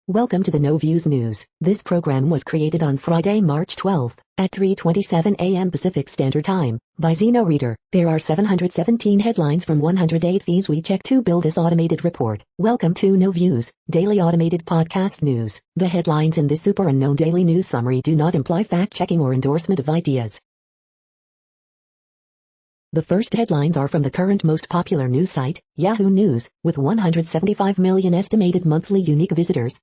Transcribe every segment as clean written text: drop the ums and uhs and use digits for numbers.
Welcome to the No Views News. This program was created on Friday, March 12th, at 3:27 a.m. Pacific Standard Time, by Zeno Reader. There are 717 headlines from 108 feeds we check to build this automated report. Welcome to No Views, daily automated podcast news. The headlines in this super unknown daily news summary do not imply fact-checking or endorsement of ideas. The first headlines are from the current most popular news site, Yahoo News, with 175 million estimated monthly unique visitors.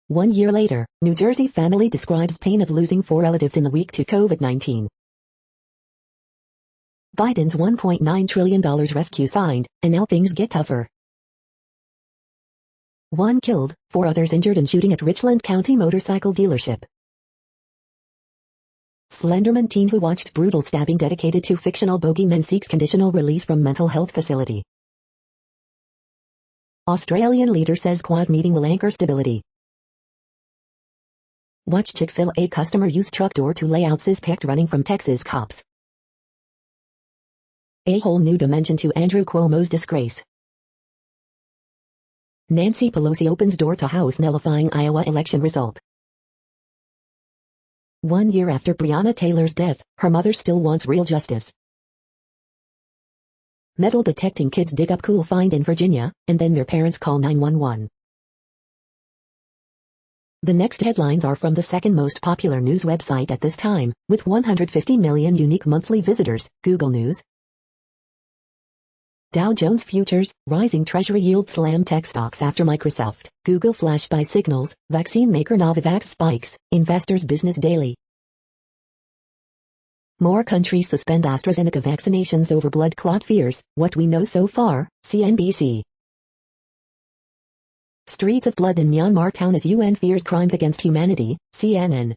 1 year later, New Jersey family describes pain of losing 4 relatives in the week to COVID-19. Biden's $1.9 trillion rescue signed, and now things get tougher. 1 killed, 4 others injured in shooting at Richland County motorcycle dealership. Slenderman teen who watched brutal stabbing dedicated to fictional bogeyman seeks conditional release from mental health facility. Australian leader says Quad meeting will anchor stability. Watch Chick-fil-A customer use truck door to lay out suspect running from Texas cops. A whole new dimension to Andrew Cuomo's disgrace. Nancy Pelosi opens door to House nullifying Iowa election result. 1 year after Breonna Taylor's death, her mother still wants real justice. Metal detecting kids dig up cool find in Virginia, and then their parents call 911. The next headlines are from the second most popular news website at this time, with 150 million unique monthly visitors, Google News. Dow Jones Futures, rising Treasury yield slam tech stocks after Microsoft, Google flash buy signals, vaccine maker Novavax spikes, Investors Business Daily. More countries suspend AstraZeneca vaccinations over blood clot fears, what we know so far, CNBC. Streets of blood in Myanmar town as UN fears crimes against humanity, CNN.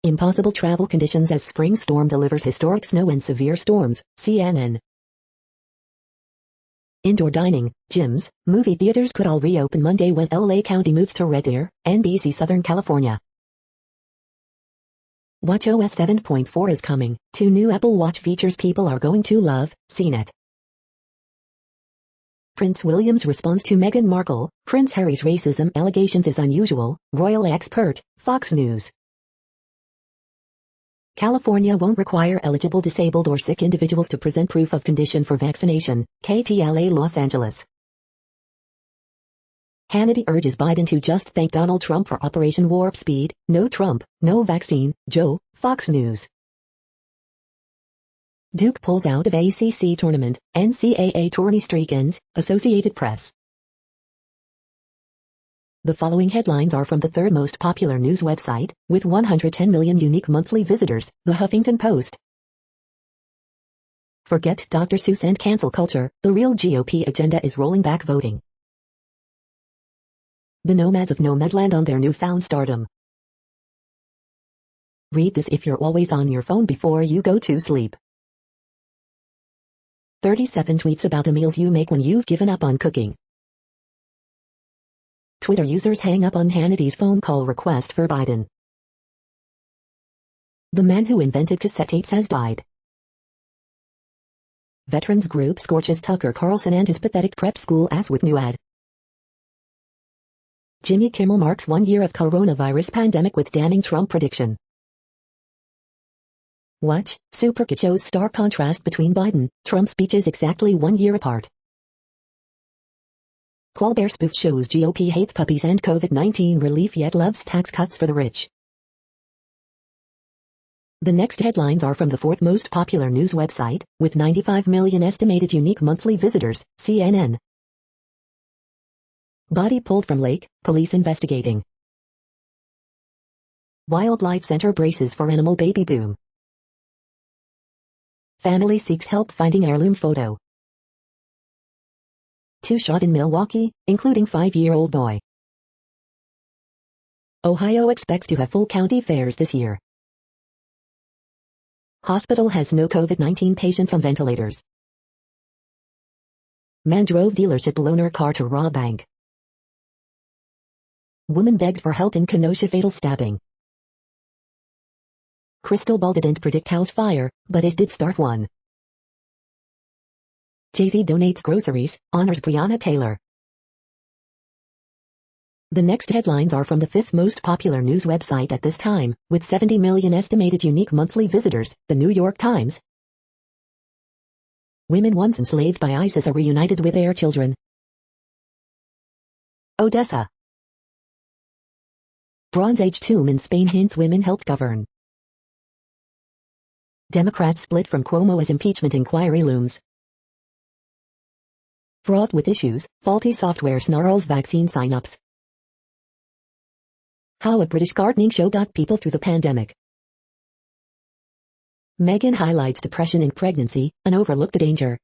Impossible travel conditions as spring storm delivers historic snow and severe storms, CNN. Indoor dining, gyms, movie theaters could all reopen Monday when LA County moves to Red Deer, NBC Southern California. WatchOS 7.4 is coming, 2 new Apple Watch features people are going to love, CNET. Prince William's response to Meghan Markle, Prince Harry's racism allegations is unusual, royal expert, Fox News. California won't require eligible disabled or sick individuals to present proof of condition for vaccination, KTLA Los Angeles. Hannity urges Biden to just thank Donald Trump for Operation Warp Speed, no Trump, no vaccine, Joe, Fox News. Duke pulls out of ACC tournament, NCAA tourney streak ends, Associated Press. The following headlines are from the third most popular news website, with 110 million unique monthly visitors, The Huffington Post. Forget Dr. Seuss and cancel culture, the real GOP agenda is rolling back voting. The nomads of Nomadland on their newfound stardom. Read this if you're always on your phone before you go to sleep. 37 tweets about the meals you make when you've given up on cooking. Twitter users hang up on Hannity's phone call request for Biden. The man who invented cassette tapes has died. Veterans group scorches Tucker Carlson and his pathetic prep school ass with new ad. Jimmy Kimmel marks 1 year of coronavirus pandemic with damning Trump prediction. Watch, Superkid shows stark contrast between Biden, Trump speeches exactly 1 year apart. Colbert spoof shows GOP hates puppies and COVID-19 relief yet loves tax cuts for the rich. The next headlines are from the fourth most popular news website, with 95 million estimated unique monthly visitors, CNN. Body pulled from lake, police investigating. Wildlife Center braces for animal baby boom. Family seeks help finding heirloom photo. 2 shot in Milwaukee, including 5-year-old boy. Ohio expects to have full county fairs this year. Hospital has no COVID-19 patients on ventilators. Man drove dealership loaner car to rob bank. Woman begged for help in Kenosha fatal stabbing. Crystal ball didn't predict house fire, but it did start one. Jay-Z donates groceries, honors Breonna Taylor. The next headlines are from the fifth most popular news website at this time, with 70 million estimated unique monthly visitors, the New York Times. Women once enslaved by ISIS are reunited with their children. Odessa. Bronze Age tomb in Spain hints women helped govern. Democrats split from Cuomo as impeachment inquiry looms. Fraught with issues, faulty software snarls vaccine signups. How a British gardening show got people through the pandemic. Meghan highlights depression in pregnancy, an overlooked danger.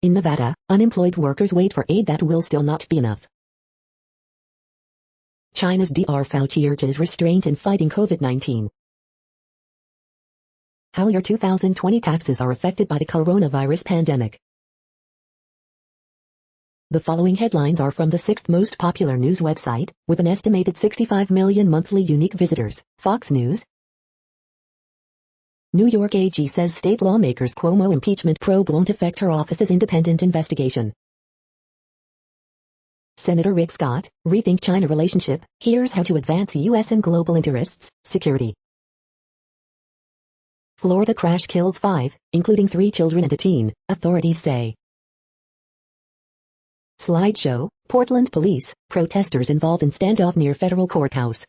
In Nevada, unemployed workers wait for aid that will still not be enough. China's Dr. Fauci urges restraint in fighting COVID-19. How your 2020 taxes are affected by the coronavirus pandemic. The following headlines are from the sixth most popular news website, with an estimated 65 million monthly unique visitors, Fox News. New York AG says state lawmakers' Cuomo impeachment probe won't affect her office's independent investigation. Senator Rick Scott, Rethink China Relationship, here's how to advance U.S. and global interests, security. Florida crash kills 5, including 3 children and a teen, authorities say. Slideshow, Portland police, protesters involved in standoff near federal courthouse.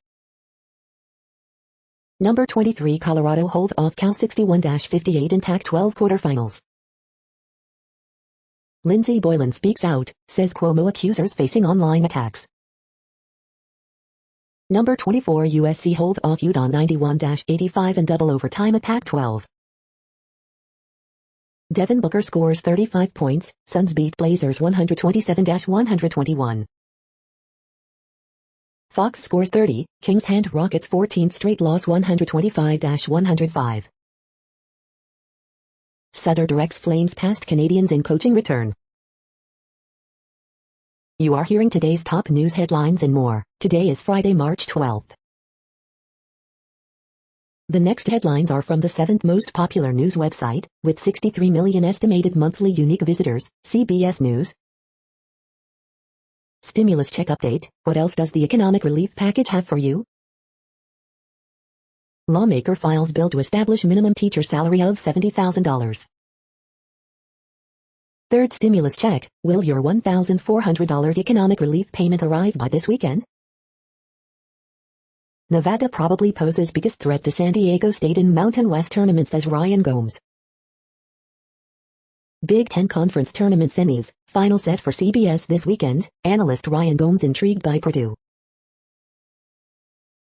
Number 23 Colorado holds off Cal 61-58 in Pac-12 quarterfinals. Lindsey Boylan speaks out, says Cuomo accusers facing online attacks. Number 24 USC holds off Utah 91-85 in double overtime at Pac-12. Devin Booker scores 35 points, Suns beat Blazers 127-121. Fox scores 30, Kings hand Rockets 14th straight loss 125-105. Sutter directs Flames past Canadians in coaching return. You are hearing today's top news headlines and more. Today is Friday, March 12th. The next headlines are from the seventh most popular news website, with 63 million estimated monthly unique visitors, CBS News. Stimulus check update, what else does the economic relief package have for you? Lawmaker files bill to establish minimum teacher salary of $70,000. Third stimulus check, will your $1,400 economic relief payment arrive by this weekend? Nevada probably poses biggest threat to San Diego State in Mountain West tournament, says Ryan Gomes. Big Ten Conference Tournament semis, final set for CBS this weekend, analyst Ryan Gomes intrigued by Purdue.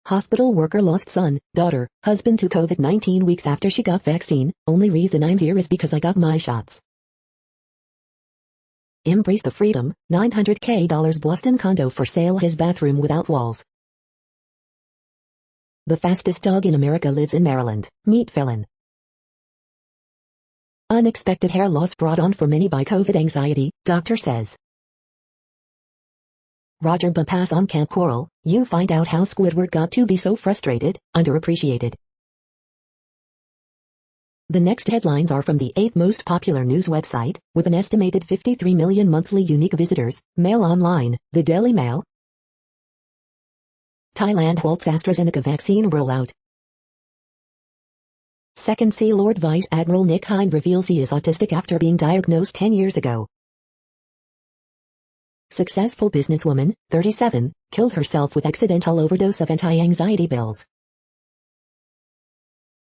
Hospital worker lost son, daughter, husband to COVID-19 weeks after she got vaccine, only reason I'm here is because I got my shots. Embrace the freedom, $900K Boston condo for sale, his bathroom without walls. The fastest dog in America lives in Maryland, meet felon. Unexpected hair loss brought on for many by COVID anxiety, doctor says. Roger Bumpass on Camp Coral, you find out how Squidward got to be so frustrated, underappreciated. The next headlines are from the eighth most popular news website, with an estimated 53 million monthly unique visitors, Mail Online, the Daily Mail. Thailand halts AstraZeneca vaccine rollout. Second Sea Lord Vice Admiral Nick Hine reveals he is autistic after being diagnosed 10 years ago. Successful businesswoman, 37, killed herself with accidental overdose of anti-anxiety pills.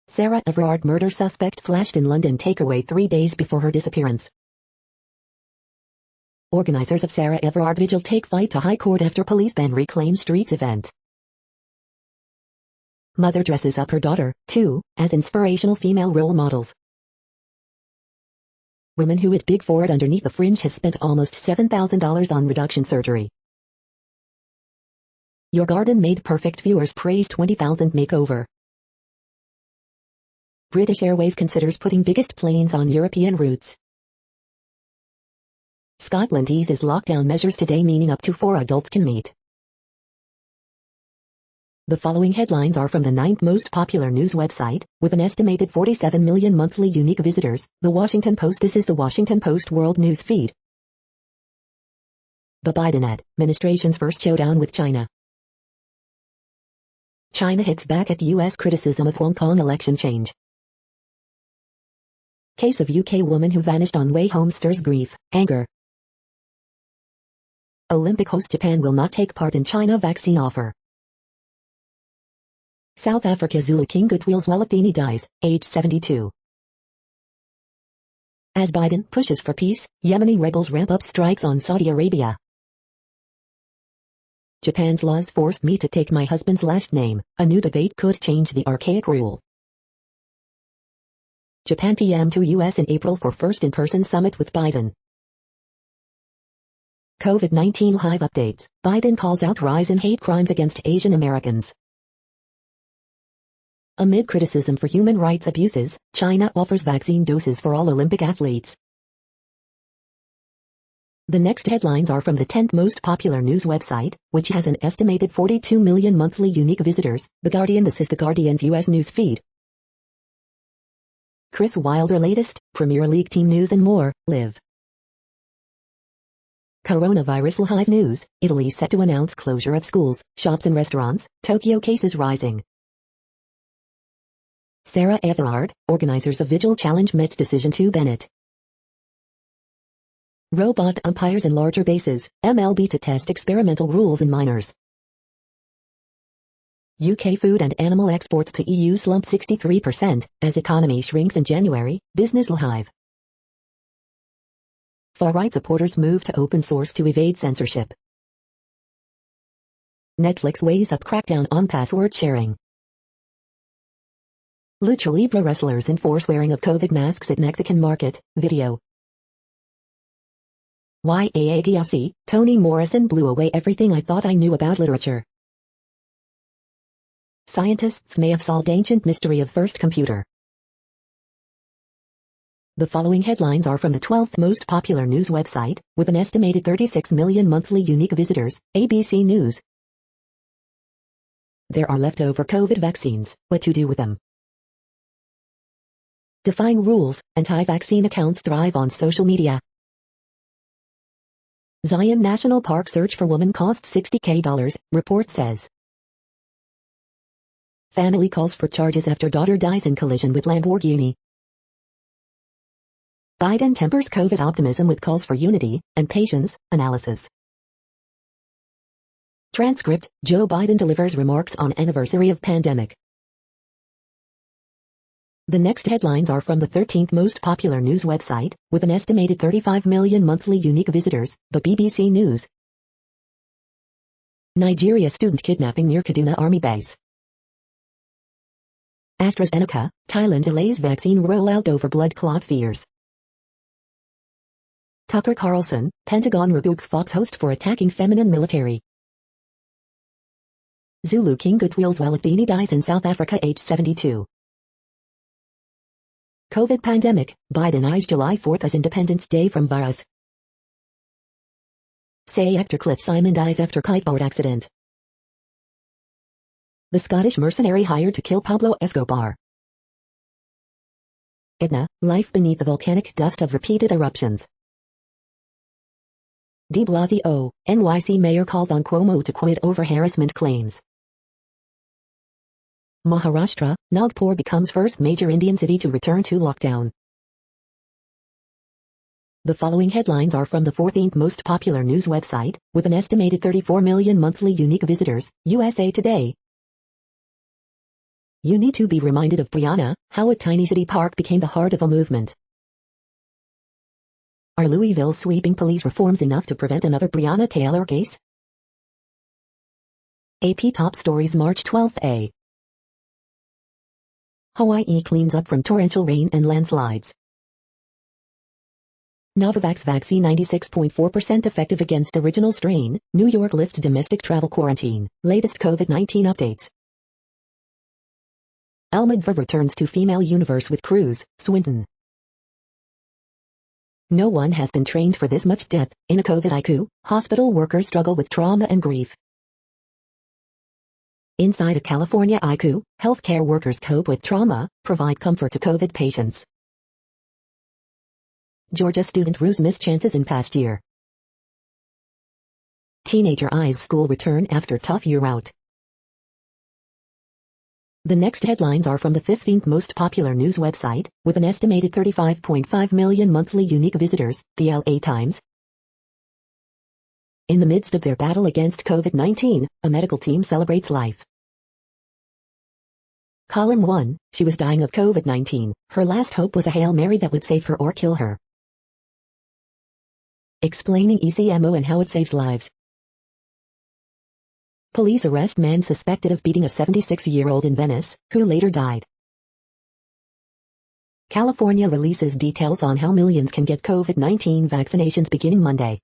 Sarah Everard murder suspect flashed in London takeaway 3 days before her disappearance. Organizers of Sarah Everard vigil take fight to High Court after police ban reclaim streets event. Mother dresses up her daughter, too, as inspirational female role models. Women who hit Big Ford underneath the fringe has spent almost $7,000 on reduction surgery. Your garden made perfect, viewers praise 20,000 makeover. British Airways considers putting biggest planes on European routes. Scotland eases lockdown measures today, meaning up to 4 adults can meet. The following headlines are from the ninth most popular news website, with an estimated 47 million monthly unique visitors, The Washington Post. This is the Washington Post World News Feed. The Biden administration's first showdown with China. China hits back at U.S. criticism of Hong Kong election change. Case of UK woman who vanished on way home stirs grief, anger. Olympic host Japan will not take part in China vaccine offer. South Africa Zulu King Goodwill's Walatini dies, age 72. As Biden pushes for peace, Yemeni rebels ramp up strikes on Saudi Arabia. Japan's laws forced me to take my husband's last name. A new debate could change the archaic rule. Japan PM to U.S. in April for first in-person summit with Biden. COVID-19 live updates. Biden calls out rise in hate crimes against Asian Americans. Amid criticism for human rights abuses, China offers vaccine doses for all Olympic athletes. The next headlines are from the 10th most popular news website, which has an estimated 42 million monthly unique visitors. The Guardian. This is the Guardian's U.S. news feed. Chris Wilder latest, Premier League team news and more, live. Coronavirus live news, Italy set to announce closure of schools, shops and restaurants, Tokyo cases rising. Sarah Everard, organizers of Vigil Challenge met decision to Bennett. Robot umpires in larger bases, MLB to test experimental rules in minors. UK food and animal exports to EU slump 63% as economy shrinks in January, Business Live. Far-right supporters move to open source to evade censorship. Netflix weighs up crackdown on password sharing. Lucha Libre wrestlers enforce wearing of COVID masks at Mexican market, video. YAAGIAC, Toni Morrison blew away everything I thought I knew about literature. Scientists may have solved ancient mystery of first computer. The following headlines are from the 12th most popular news website, with an estimated 36 million monthly unique visitors, ABC News. There are leftover COVID vaccines, what to do with them? Defying rules, anti-vaccine accounts thrive on social media. Zion National Park search for woman costs $60,000, report says. Family calls for charges after daughter dies in collision with Lamborghini. Biden tempers COVID optimism with calls for unity and patience analysis. Transcript, Joe Biden delivers remarks on anniversary of pandemic. The next headlines are from the 13th most popular news website, with an estimated 35 million monthly unique visitors, the BBC News. Nigeria student kidnapping near Kaduna Army base. AstraZeneca, Thailand delays vaccine rollout over blood clot fears. Tucker Carlson, Pentagon rebukes Fox host for attacking feminine military. Zulu King Goodwill's Walatini dies in South Africa, age 72. COVID pandemic, Biden eyes July 4th as Independence Day from virus. Say actor Cliff Simon dies after kiteboard accident. The Scottish mercenary hired to kill Pablo Escobar. Edna, life beneath the volcanic dust of repeated eruptions. De Blasio, NYC mayor calls on Cuomo to quit over harassment claims. Maharashtra, Nagpur becomes first major Indian city to return to lockdown. The following headlines are from the 14th most popular news website, with an estimated 34 million monthly unique visitors, USA Today. You need to be reminded of Brianna, how a tiny city park became the heart of a movement. Are Louisville's sweeping police reforms enough to prevent another Breonna Taylor case? AP Top Stories March 12th. Hawaii cleans up from torrential rain and landslides. Novavax vaccine 96.4% effective against original strain, New York lift domestic travel quarantine, latest COVID-19 updates. Almagva returns to female universe with Cruz, Swinton. No one has been trained for this much death. In a COVID ICU, hospital workers struggle with trauma and grief. Inside a California ICU, healthcare workers cope with trauma, provide comfort to COVID patients. Georgia student rues missed chances in past year. Teenager eyes school return after tough year out. The next headlines are from the 15th most popular news website, with an estimated 35.5 million monthly unique visitors, the LA Times. In the midst of their battle against COVID-19, a medical team celebrates life. Column 1, she was dying of COVID-19. Her last hope was a Hail Mary that would save her or kill her. Explaining ECMO and how it saves lives. Police arrest man suspected of beating a 76-year-old in Venice, who later died. California releases details on how millions can get COVID-19 vaccinations beginning Monday.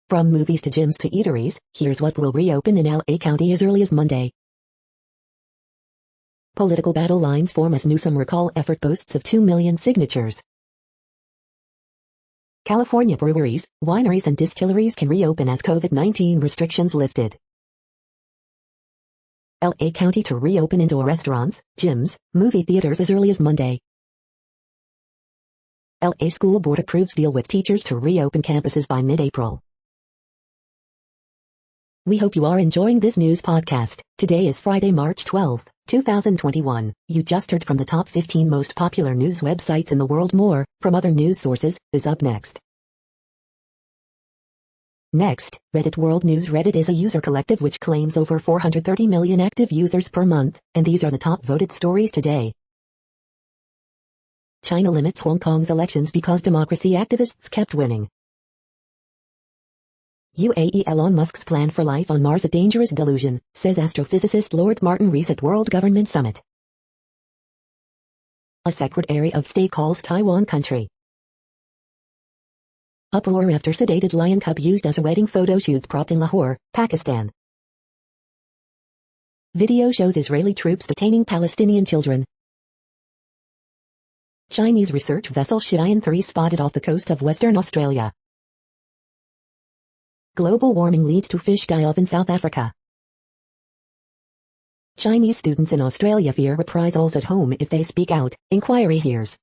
From movies to gyms to eateries, here's what will reopen in LA County as early as Monday. Political battle lines form as Newsom recall effort boasts of 2 million signatures. California breweries, wineries and distilleries can reopen as COVID-19 restrictions lifted. LA County to reopen indoor restaurants, gyms, movie theaters as early as Monday. LA School Board approves deal with teachers to reopen campuses by mid-April. We hope you are enjoying this news podcast. Today is Friday, March 12, 2021. You just heard from the top 15 most popular news websites in the world. More, from other news sources, is up next. Next, Reddit World News. Reddit is a user collective which claims over 430 million active users per month, and these are the top voted stories today. China limits Hong Kong's elections because democracy activists kept winning. UAE Elon Musk's plan for life on Mars a dangerous delusion, says astrophysicist Lord Martin Rees at World Government Summit. A Secretary of State calls Taiwan country. Uproar after sedated lion cub used as a wedding photo shoot prop in Lahore, Pakistan. Video shows Israeli troops detaining Palestinian children. Chinese research vessel Shiyan 3 spotted off the coast of Western Australia. Global warming leads to fish die-off in South Africa. Chinese students in Australia fear reprisals at home if they speak out, inquiry hears.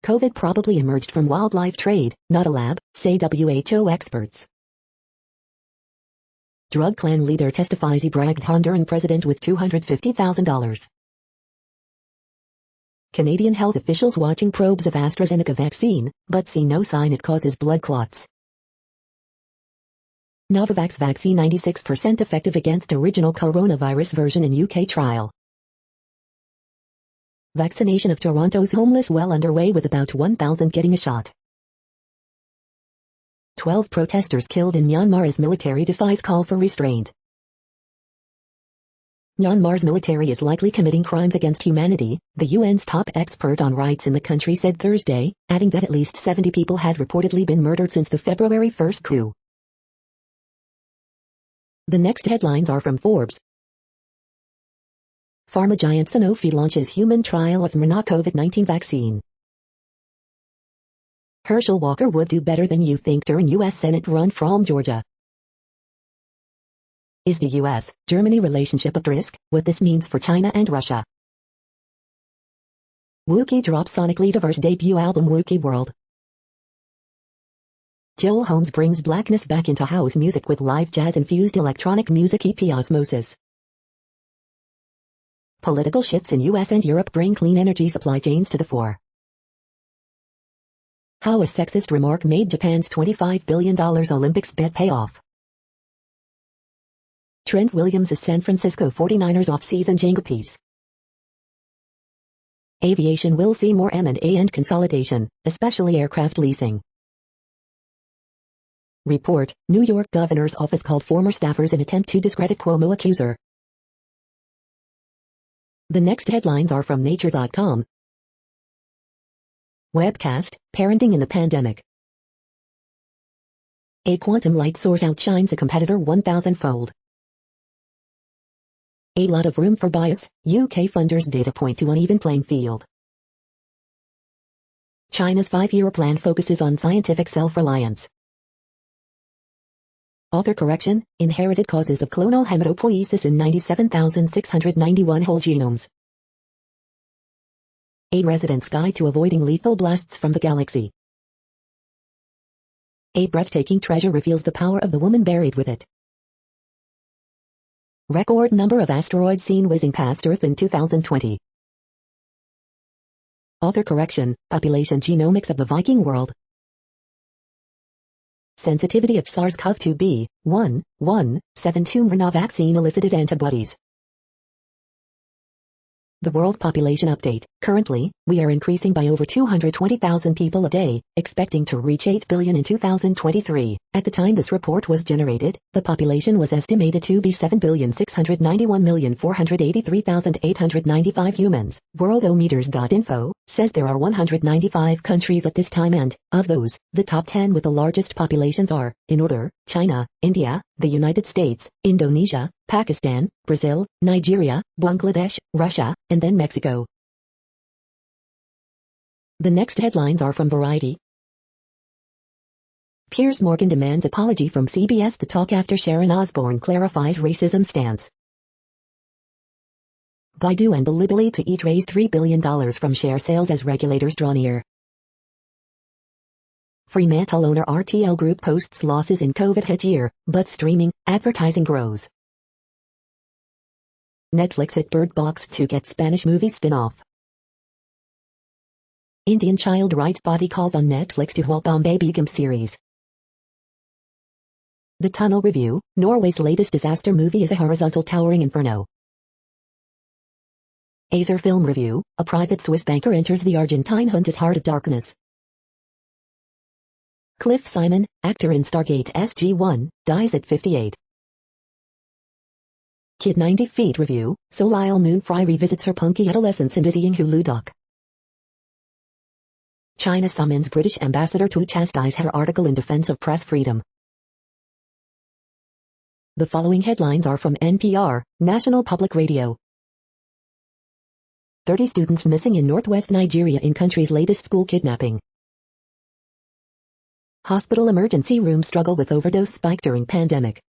COVID probably emerged from wildlife trade, not a lab, say WHO experts. Drug clan leader testifies he bragged Honduran president with $250,000. Canadian health officials watching probes of AstraZeneca vaccine, but see no sign it causes blood clots. Novavax vaccine 96% effective against original coronavirus version in UK trial. Vaccination of Toronto's homeless well underway with about 1,000 getting a shot. 12 protesters killed in Myanmar as military defies call for restraint. Myanmar's military is likely committing crimes against humanity, the UN's top expert on rights in the country said Thursday, adding that at least 70 people had reportedly been murdered since the February 1 coup. The next headlines are from Forbes. Pharma giant Sanofi launches human trial of mRNA COVID-19 vaccine. Herschel Walker would do better than you think during U.S. Senate run from Georgia. Is the U.S.-Germany relationship at risk? What this means for China and Russia. Wookiee drops sonically diverse debut album Wookiee World. Joel Holmes brings blackness back into house music with live jazz-infused electronic music EP Osmosis. Political shifts in US and Europe bring clean energy supply chains to the fore. How a sexist remark made Japan's $25 billion Olympics bet pay off. Trent Williams' San Francisco 49ers off-season jangle piece. Aviation will see more M&A and consolidation, especially aircraft leasing. Report, New York Governor's Office called former staffers in attempt to discredit Cuomo accuser. The next headlines are from Nature.com. Webcast, Parenting in the Pandemic. A quantum light source outshines a competitor 1,000-fold. A lot of room for bias, UK funders' data point to uneven playing field. China's 5-year plan focuses on scientific self-reliance. Author correction, inherited causes of clonal hematopoiesis in 97,691 whole genomes. A resident's guide to avoiding lethal blasts from the galaxy. A breathtaking treasure reveals the power of the woman buried with it. Record number of asteroids seen whizzing past Earth in 2020. Author correction, population genomics of the Viking world. Sensitivity of SARS-CoV-2b.1.1.7 mRNA vaccine elicited antibodies. The World Population Update. Currently, we are increasing by over 220,000 people a day, expecting to reach 8 billion in 2023. At the time this report was generated, the population was estimated to be 7,691,483,895 humans. Worldometers.info says there are 195 countries at this time and, of those, the top 10 with the largest populations are, in order, China, India, the United States, Indonesia, Pakistan, Brazil, Nigeria, Bangladesh, Russia, and then Mexico. The next headlines are from Variety. Piers Morgan demands apology from CBS The Talk after Sharon Osbourne clarifies racism stance. Baidu and Bilibili to each raise $3 billion from share sales as regulators draw near. Fremantle owner RTL Group posts losses in COVID-hit year, but streaming, advertising grows. Netflix hit Bird Box to get Spanish movie spin-off. Indian child rights body calls on Netflix to halt Bombay Begum series. The Tunnel Review, Norway's latest disaster movie is a horizontal towering inferno. Azer Film Review, a private Swiss banker enters the Argentine Hunter's Heart of Darkness. Cliff Simon, actor in Stargate SG-1, dies at 58. Kid 90 Feet Review, Soleil Moon Frye revisits her punky adolescence in dizzying Hulu doc. China summons British ambassador to chastise her article in defense of press freedom. The following headlines are from NPR, National Public Radio. 30 students missing in northwest Nigeria in country's latest school kidnapping. Hospital emergency room struggle with overdose spike during pandemic.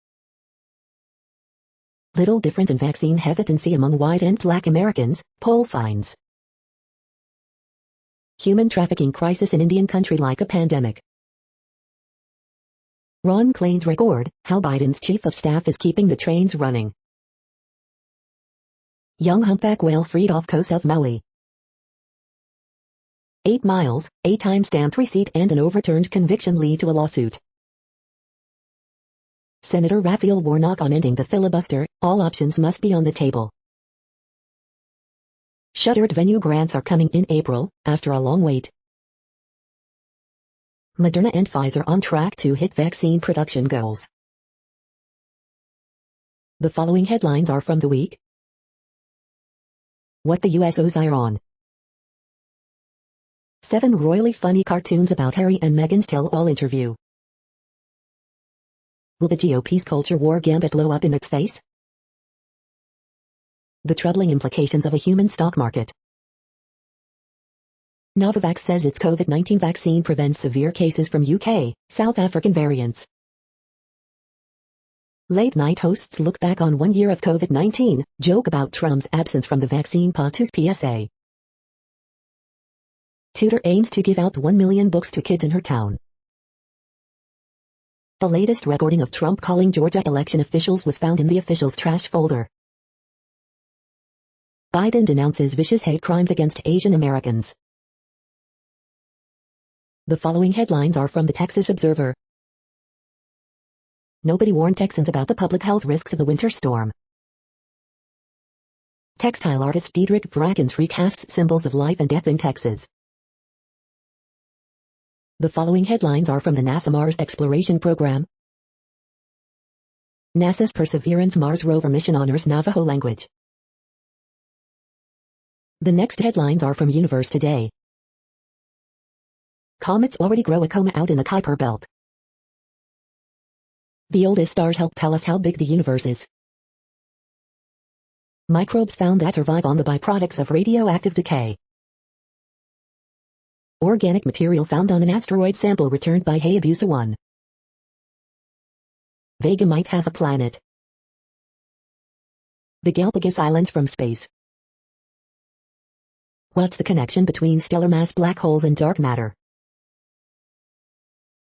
Little difference in vaccine hesitancy among white and black Americans, poll finds. Human trafficking crisis in Indian country like a pandemic. Ron Klain's record, how Biden's chief of staff is keeping the trains running. Young humpback whale freed off coast of Maui. 8 miles, a time-stamped receipt and an overturned conviction lead to a lawsuit. Senator Raphael Warnock on ending the filibuster, all options must be on the table. Shuttered venue grants are coming in April, after a long wait. Moderna and Pfizer on track to hit vaccine production goals. The following headlines are from The Week. What the USOs are on. 7 royally funny cartoons about Harry and Meghan's tell-all interview. Will the GOP's culture war gambit blow up in its face? The troubling implications of a human stock market. Novavax says its COVID-19 vaccine prevents severe cases from UK, South African variants. Late-night hosts look back on 1 year of COVID-19, joke about Trump's absence from the vaccine PA2's PSA. Tutor aims to give out 1 million books to kids in her town. The latest recording of Trump calling Georgia election officials was found in the officials' trash folder. Biden denounces vicious hate crimes against Asian Americans. The following headlines are from the Texas Observer. Nobody warned Texans about the public health risks of the winter storm. Textile artist Diedrich Brackens recasts symbols of life and death in Texas. The following headlines are from the NASA Mars Exploration Program. NASA's Perseverance Mars rover mission honors Navajo language. The next headlines are from Universe Today. Comets already grow a coma out in the Kuiper Belt. The oldest stars help tell us how big the universe is. Microbes found that survive on the byproducts of radioactive decay. Organic material found on an asteroid sample returned by Hayabusa 1. Vega might have a planet. The Galapagos Islands from space. What's the connection between stellar mass black holes and dark matter?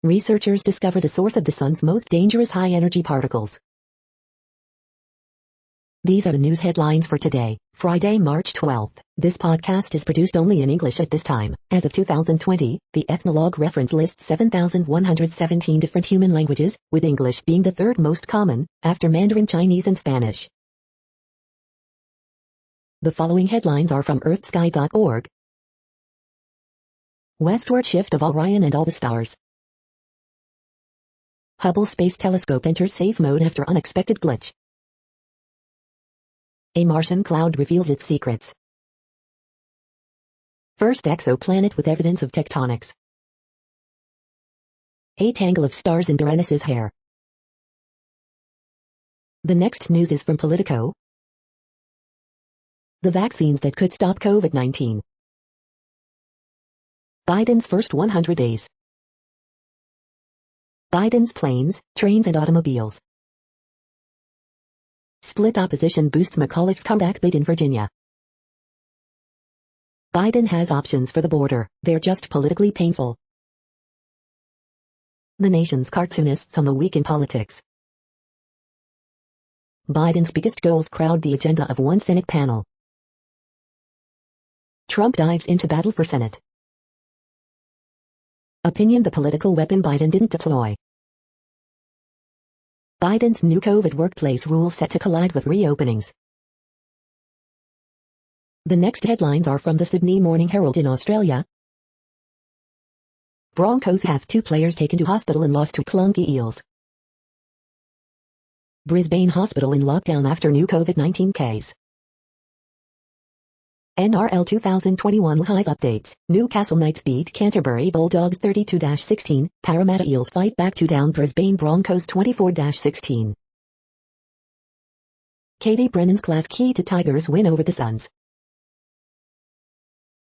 Researchers discover the source of the sun's most dangerous high-energy particles. These are the news headlines for today, Friday, March 12th. This podcast is produced only in English at this time. As of 2020, the Ethnologue reference lists 7,117 different human languages, with English being the third most common, after Mandarin Chinese and Spanish. The following headlines are from earthsky.org. Westward shift of Orion and all the stars. Hubble Space Telescope enters safe mode after unexpected glitch. A Martian cloud reveals its secrets. First exoplanet with evidence of tectonics. A tangle of stars in Uranus's hair. The next news is from Politico. The vaccines that could stop COVID-19. Biden's first 100 days. Biden's planes, trains and automobiles. Split opposition boosts McAuliffe's comeback bid in Virginia. Biden has options for the border, they're just politically painful. The nation's cartoonists on the week in politics. Biden's biggest goals crowd the agenda of one Senate panel. Trump dives into battle for Senate. Opinion: the political weapon Biden didn't deploy. Biden's new COVID workplace rules set to collide with reopenings. The next headlines are from the Sydney Morning Herald in Australia. Broncos have 2 players taken to hospital and lost to clunky eels. Brisbane hospital in lockdown after new COVID-19 case. NRL 2021 live updates. Newcastle Knights beat Canterbury Bulldogs 32-16. Parramatta Eels fight back to down Brisbane Broncos 24-16. Katie Brennan's class key to Tigers win over the Suns.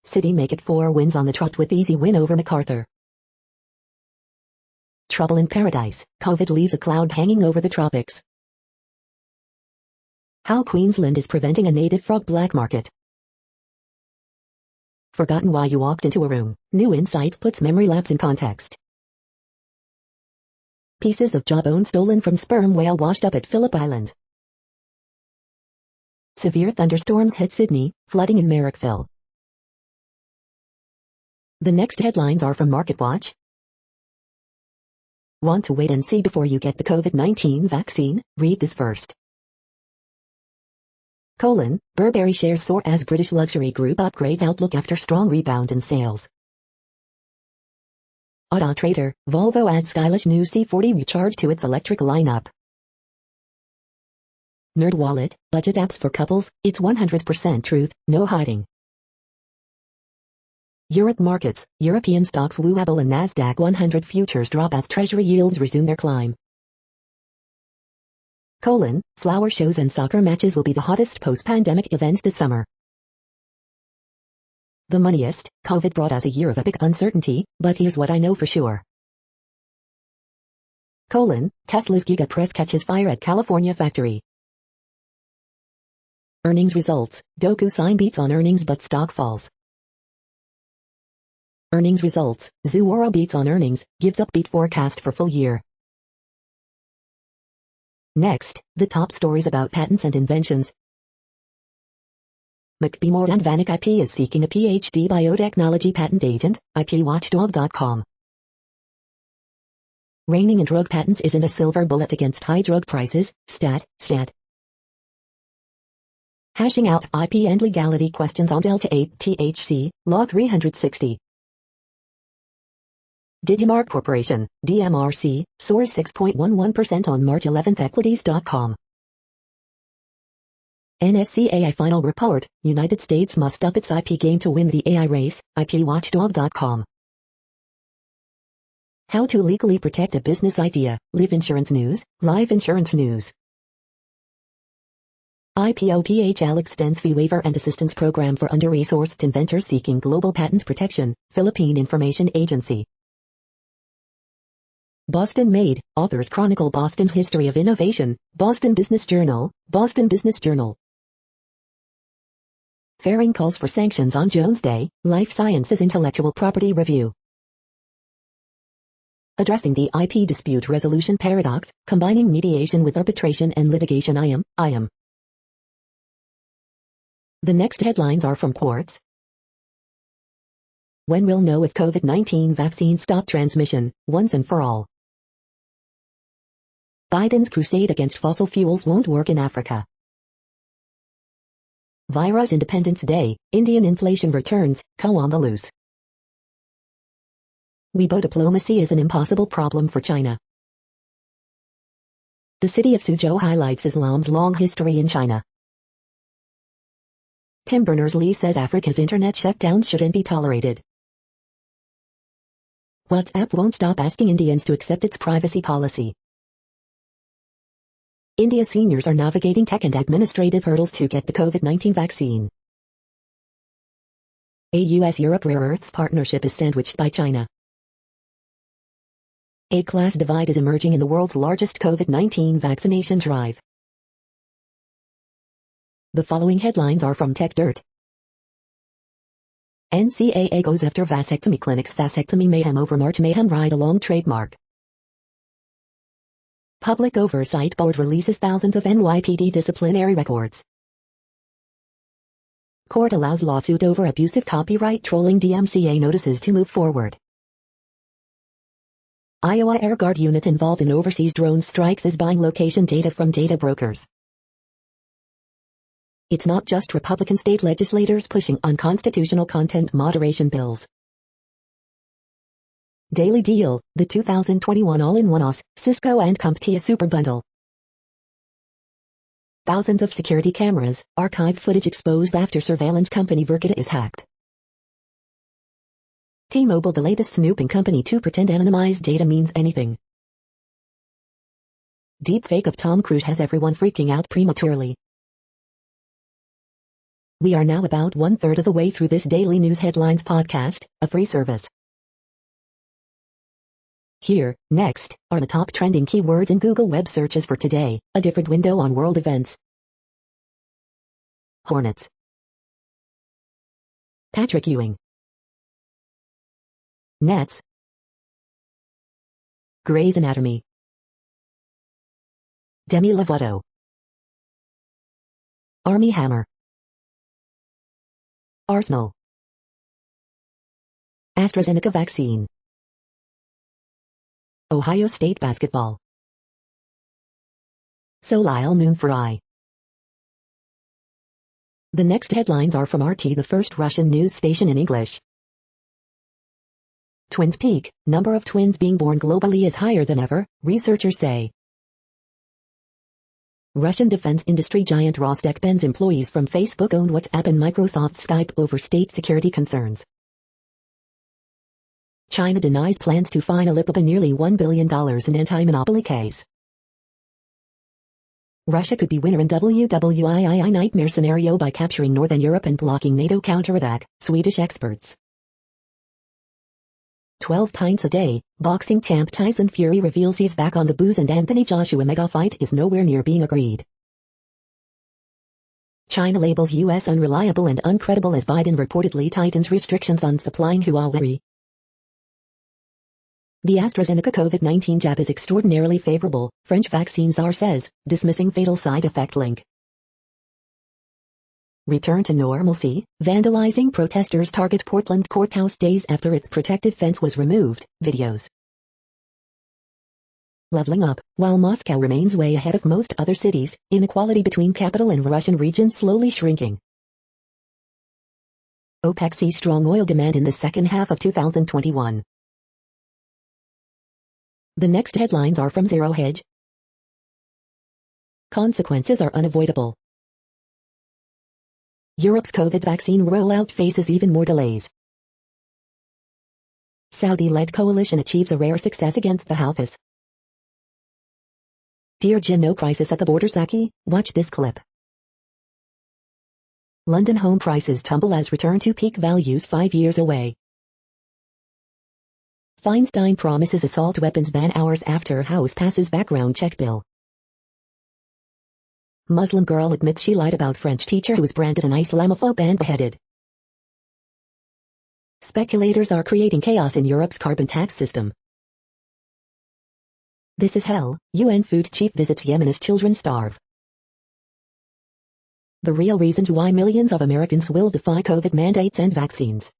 City make it 4 wins on the trot with easy win over MacArthur. Trouble in paradise. COVID leaves a cloud hanging over the tropics. How Queensland is preventing a native frog black market. Forgotten why you walked into a room. New insight puts memory lapse in context. Pieces of jawbone stolen from sperm whale washed up at Phillip Island. Severe thunderstorms hit Sydney, flooding in Marrickville. The next headlines are from MarketWatch. Want to wait and see before you get the COVID-19 vaccine? Read this first. Burberry shares soar as British luxury group upgrades outlook after strong rebound in sales. Auto Trader, Volvo adds stylish new C40 Recharge to its electric lineup. NerdWallet, budget apps for couples, it's 100% truth, no hiding. Europe markets, European stocks woo Apple and Nasdaq 100 futures drop as treasury yields resume their climb. Flower shows and soccer matches will be the hottest post-pandemic events this summer. The Moneyist, COVID brought us a year of epic uncertainty, but here's what I know for sure. Tesla's Giga Press catches fire at California factory. Earnings results, DocuSign beats on earnings but stock falls. Earnings results, Zuora beats on earnings, gives upbeat forecast for full year. Next, the top stories about patents and inventions. McBeamore and Vanik IP is seeking a PhD biotechnology patent agent, IPWatchdog.com. Reining in drug patents isn't a silver bullet against high drug prices, stat. Hashing out IP and legality questions on Delta 8 THC, Law 360. Digimarc Corporation, DMRC, soars 6.11% on March 11. Equities.com. NSCAI Final Report, United States must up its IP game to win the AI race, IPWatchdog.com. How to legally protect a business idea, Live Insurance News, Live Insurance News. IPOPHL extends fee waiver and assistance program for under-resourced inventors seeking global patent protection, Philippine Information Agency. Boston Made, authors chronicle Boston's history of innovation, Boston Business Journal, Boston Business Journal. Faring calls for sanctions on Jones Day, Life Sciences Intellectual Property Review. Addressing the IP dispute resolution paradox, combining mediation with arbitration and litigation. I am. The next headlines are from Quartz. When we'll know if COVID-19 vaccines stop transmission, once and for all. Biden's crusade against fossil fuels won't work in Africa. Virus Independence Day, Indian inflation returns, co on the loose. Weibo diplomacy is an impossible problem for China. The city of Suzhou highlights Islam's long history in China. Tim Berners-Lee says Africa's internet shutdowns shouldn't be tolerated. WhatsApp won't stop asking Indians to accept its privacy policy. India's seniors are navigating tech and administrative hurdles to get the COVID-19 vaccine. A US-Europe rare earths partnership is sandwiched by China. A class divide is emerging in the world's largest COVID-19 vaccination drive. The following headlines are from TechDirt. NCAA goes after vasectomy clinics. Vasectomy mayhem over March. Mayhem ride-along trademark. Public Oversight Board releases thousands of NYPD disciplinary records. Court allows lawsuit over abusive copyright trolling. DMCA notices to move forward. Iowa Air Guard unit involved in overseas drone strikes is buying location data from data brokers. It's not just Republican state legislators pushing unconstitutional content moderation bills. Daily Deal, the 2021 all-in-one OS, Cisco and CompTIA Super Bundle. Thousands of security cameras, archived footage exposed after surveillance company Verkita is hacked. T-Mobile, the latest snooping company to pretend anonymized data means anything. Deepfake of Tom Cruise has everyone freaking out prematurely. We are now about 1/3 of the way through this daily news headlines podcast, a free service. Here, next, are the top trending keywords in Google web searches for today, a different window on world events. Hornets. Patrick Ewing. Nets. Grey's Anatomy. Demi Lovato. Army Hammer. Arsenal. AstraZeneca vaccine. Ohio State basketball. Soleil Moon Fry. The next headlines are from RT, the first Russian news station in English. Twins peak, number of twins being born globally is higher than ever, researchers say. Russian defense industry giant Rostec bans employees from Facebook-owned WhatsApp and Microsoft Skype over state security concerns. China denies plans to fine Alibaba nearly $1 billion in anti-monopoly case. Russia could be winner in WWII nightmare scenario by capturing Northern Europe and blocking NATO counterattack, Swedish experts. 12 pints a day, boxing champ Tyson Fury reveals he's back on the booze and Anthony Joshua mega fight is nowhere near being agreed. China labels U.S. unreliable and uncredible as Biden reportedly tightens restrictions on supplying Huawei. The AstraZeneca COVID-19 jab is extraordinarily favorable, French vaccine czar says, dismissing fatal side effect link. Return to normalcy, vandalizing protesters target Portland courthouse days after its protective fence was removed, videos. Leveling up, while Moscow remains way ahead of most other cities, inequality between capital and Russian regions slowly shrinking. OPEC sees strong oil demand in the second half of 2021. The next headlines are from Zero Hedge. Consequences are unavoidable. Europe's COVID vaccine rollout faces even more delays. Saudi-led coalition achieves a rare success against the Houthis. Dear Jin, no crisis at the border. Saki, watch this clip. London home prices tumble as return to peak values 5 years away. Feinstein promises assault weapons ban hours after House passes background check bill. Muslim girl admits she lied about French teacher who was branded an Islamophobe and beheaded. Speculators are creating chaos in Europe's carbon tax system. This is hell. UN food chief visits Yemen as children starve. The real reasons why millions of Americans will defy COVID mandates and vaccines.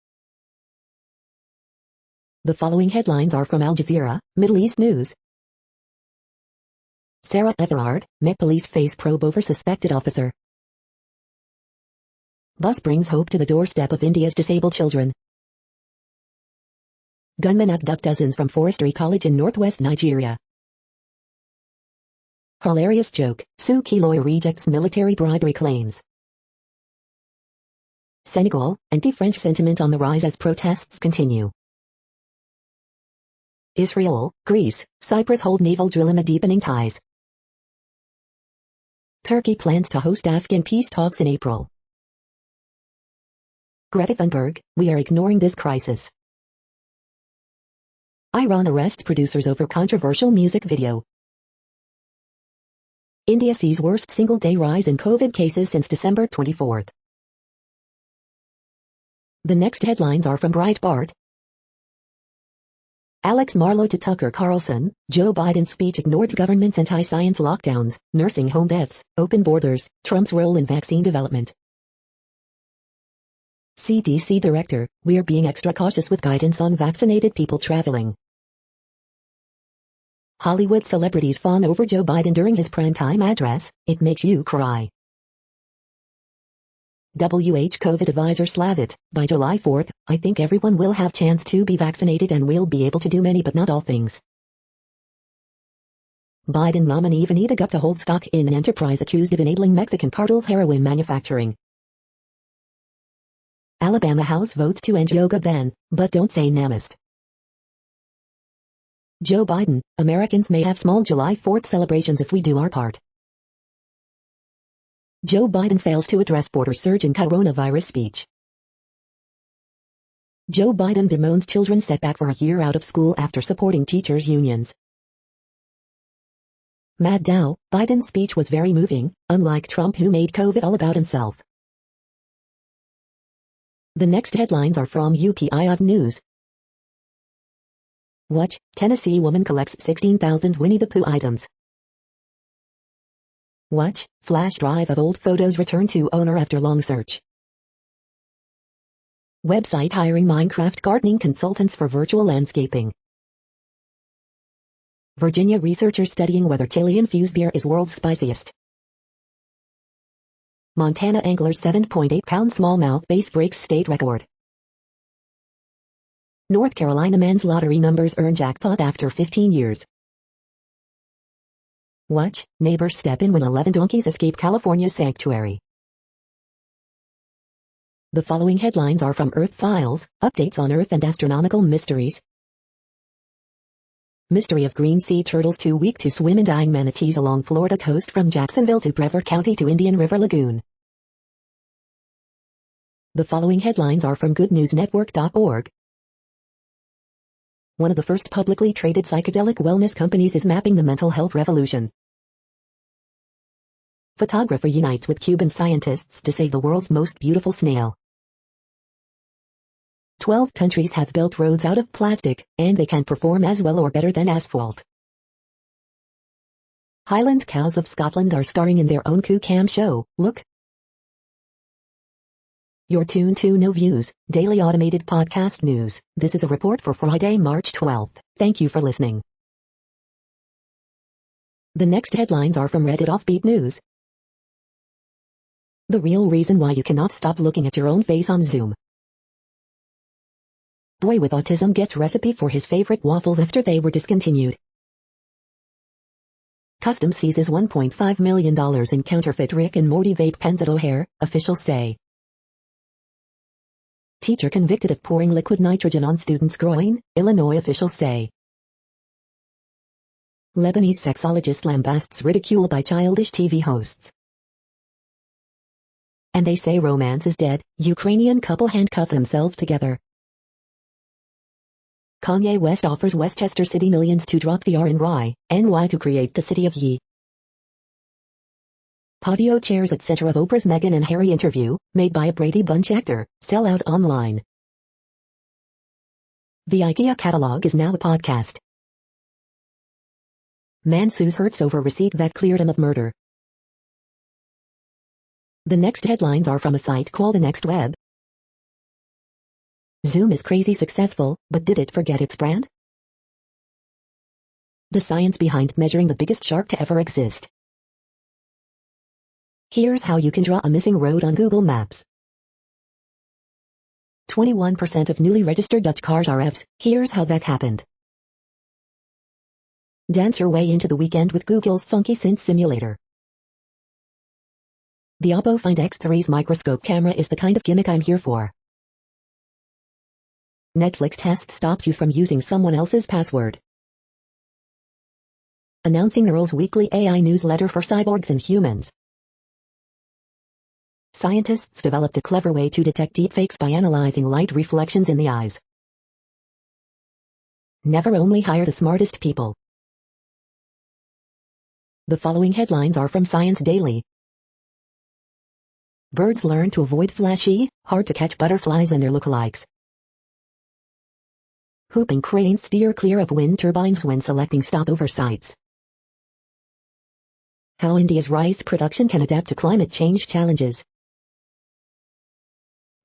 The following headlines are from Al Jazeera, Middle East News. Sarah Everard, Met Police face probe over suspected officer. Bus brings hope to the doorstep of India's disabled children. Gunmen abduct dozens from Forestry College in northwest Nigeria. Hilarious joke, Suki lawyer rejects military bribery claims. Senegal, anti-French sentiment on the rise as protests continue. Israel, Greece, Cyprus hold naval drill amid deepening ties. Turkey plans to host Afghan peace talks in April. Greta Thunberg, we are ignoring this crisis. Iran arrests producers over controversial music video. India sees worst single-day rise in COVID cases since December 24th. The next headlines are from Breitbart. Alex Marlow to Tucker Carlson, Joe Biden's speech ignored government's anti-science lockdowns, nursing home deaths, open borders, Trump's role in vaccine development. CDC Director, we are being extra cautious with guidance on vaccinated people traveling. Hollywood celebrities fawn over Joe Biden during his primetime address, it makes you cry. WH COVID advisor Slavit, by July 4th, I think everyone will have chance to be vaccinated and will be able to do many but not all things. Biden nominee Vanita Gupta holds stock in an enterprise accused of enabling Mexican cartels heroin manufacturing. Alabama House votes to end yoga ban, but don't say namaste. Joe Biden, Americans may have small July 4th celebrations if we do our part. Joe Biden fails to address border surge in coronavirus speech. Joe Biden bemoans children's setback for a year out of school after supporting teachers' unions. Mad Dow, Biden's speech was very moving, unlike Trump who made COVID all about himself. The next headlines are from UPI News. Watch, Tennessee woman collects 16,000 Winnie the Pooh items. Watch, flash drive of old photos returned to owner after long search. Website hiring Minecraft gardening consultants for virtual landscaping. Virginia researchers studying whether chili-infused beer is world's spiciest. Montana angler's 7.8-pound smallmouth bass breaks state record. North Carolina man's lottery numbers earn jackpot after 15 years. Watch, neighbors step in when 11 donkeys escape California's sanctuary. The following headlines are from Earth Files, updates on Earth and astronomical mysteries. Mystery of green sea turtles too weak to swim and dying manatees along Florida coast from Jacksonville to Brevard County to Indian River Lagoon. The following headlines are from goodnewsnetwork.org. One of the first publicly traded psychedelic wellness companies is mapping the mental health revolution. Photographer unites with Cuban scientists to save the world's most beautiful snail. 12 countries have built roads out of plastic, and they can perform as well or better than asphalt. Highland cows of Scotland are starring in their own coup cam show, look. You're tuned to No Views, daily automated podcast news. This is a report for Friday, March 12th. Thank you for listening. The next headlines are from Reddit Offbeat News. The real reason why you cannot stop looking at your own face on Zoom. Boy with autism gets recipe for his favorite waffles after they were discontinued. Customs seizes $1.5 million in counterfeit Rick and Morty vape pens at O'Hare, officials say. Teacher convicted of pouring liquid nitrogen on student's groin, Illinois officials say. Lebanese sexologist lambasts ridicule by childish TV hosts. And they say romance is dead, Ukrainian couple handcuff themselves together. Kanye West offers Westchester City millions to drop the R in NY to create the city of Ye. Patio chairs at center of Oprah's Meghan and Harry interview, made by a Brady Bunch actor, sell out online. The IKEA catalog is now a podcast. Man sues Hertz over receipt that cleared him of murder. The next headlines are from a site called The Next Web. Zoom is crazy successful, but did it forget its brand? The science behind measuring the biggest shark to ever exist. Here's how you can draw a missing road on Google Maps. 21% of newly registered Dutch cars are EVs. Here's how that happened. Dance your way into the weekend with Google's funky synth simulator. The Oppo Find X3's microscope camera is the kind of gimmick I'm here for. Netflix test stops you from using someone else's password. Announcing Neural's weekly AI newsletter for cyborgs and humans. Scientists developed a clever way to detect deepfakes by analyzing light reflections in the eyes. Never only hire the smartest people. The following headlines are from Science Daily. Birds learn to avoid flashy, hard-to-catch butterflies and their lookalikes. Whooping cranes steer clear of wind turbines when selecting stopover sites. How India's rice production can adapt to climate change challenges.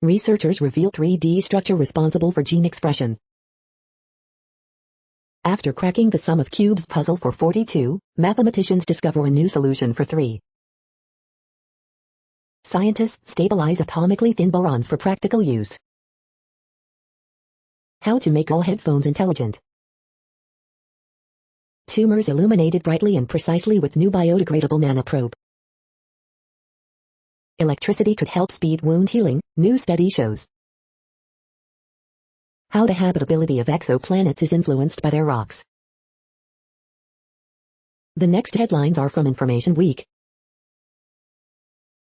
Researchers reveal 3D structure responsible for gene expression. After cracking the sum of cubes puzzle for 42, mathematicians discover a new solution for 3. Scientists stabilize atomically thin boron for practical use. How to make all headphones intelligent. Tumors illuminated brightly and precisely with new biodegradable nanoprobe. Electricity could help speed wound healing, new study shows. How the habitability of exoplanets is influenced by their rocks. The next headlines are from Information Week.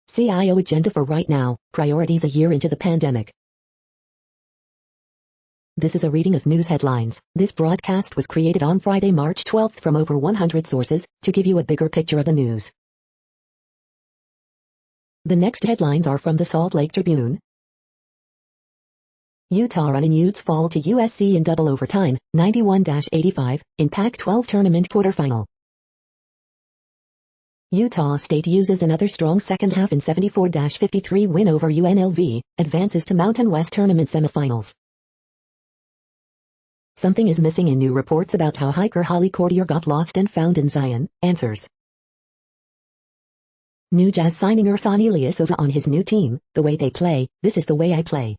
CIO agenda for right now, priorities a year into the pandemic. This is a reading of news headlines. This broadcast was created on Friday, March 12th from over 100 sources, to give you a bigger picture of the news. The next headlines are from the Salt Lake Tribune. Utah running Utes fall to USC in double overtime, 91-85, in Pac-12 tournament quarterfinal. Utah State uses another strong second half in 74-53 win over UNLV, advances to Mountain West tournament semifinals. Something is missing in new reports about how hiker Holly Courtier got lost and found in Zion, answers. New Jazz signing Ersan Ilyasova on his new team, the way they play, this is the way I play.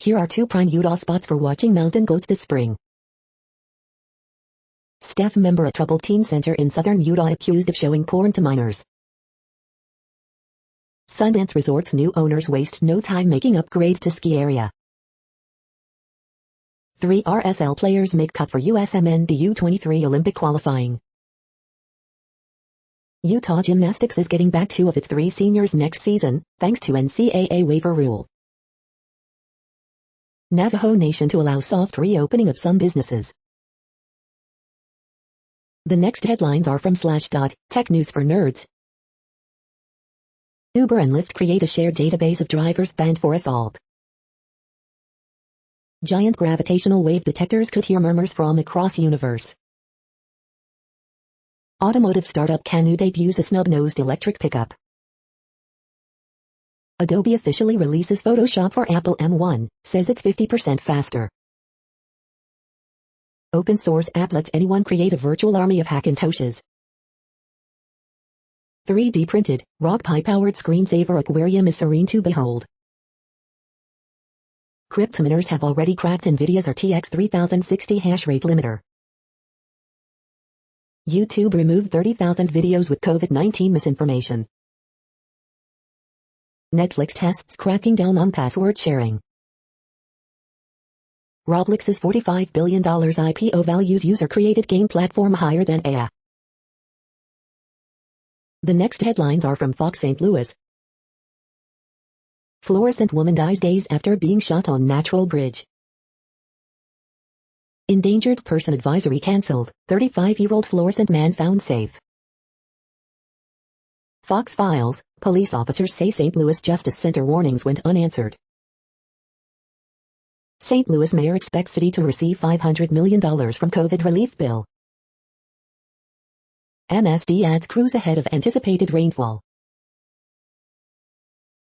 Here are 2 prime Utah spots for watching mountain goats this spring. Staff member at troubled teen center in southern Utah accused of showing porn to minors. Sundance Resort's new owners waste no time making upgrades to ski area. 3 RSL players make cut for USMND U23 Olympic qualifying. Utah Gymnastics is getting back 2 of its 3 seniors next season, thanks to NCAA waiver rule. Navajo Nation to allow soft reopening of some businesses. The next headlines are from Slashdot, tech news for nerds. Uber and Lyft create a shared database of drivers banned for assault. Giant gravitational wave detectors could hear murmurs from across universe. Automotive startup Canoo debuts a snub-nosed electric pickup. Adobe officially releases Photoshop for Apple M1, says it's 50% faster. Open source app lets anyone create a virtual army of Hackintoshes. 3D printed, rock pie-powered screensaver aquarium is serene to behold. Crypto miners have already cracked NVIDIA's RTX 3060 hash rate limiter. YouTube removed 30,000 videos with COVID-19 misinformation. Netflix tests cracking down on password sharing. Roblox's $45 billion IPO values user-created game platform higher than AI. The next headlines are from Fox St. Louis. Fluorescent woman dies days after being shot on Natural Bridge. Endangered person advisory cancelled, 35-year-old fluorescent man found safe. Fox Files, police officers say St. Louis Justice Center warnings went unanswered. St. Louis mayor expects city to receive $500 million from COVID relief bill. MSD adds cruise ahead of anticipated rainfall.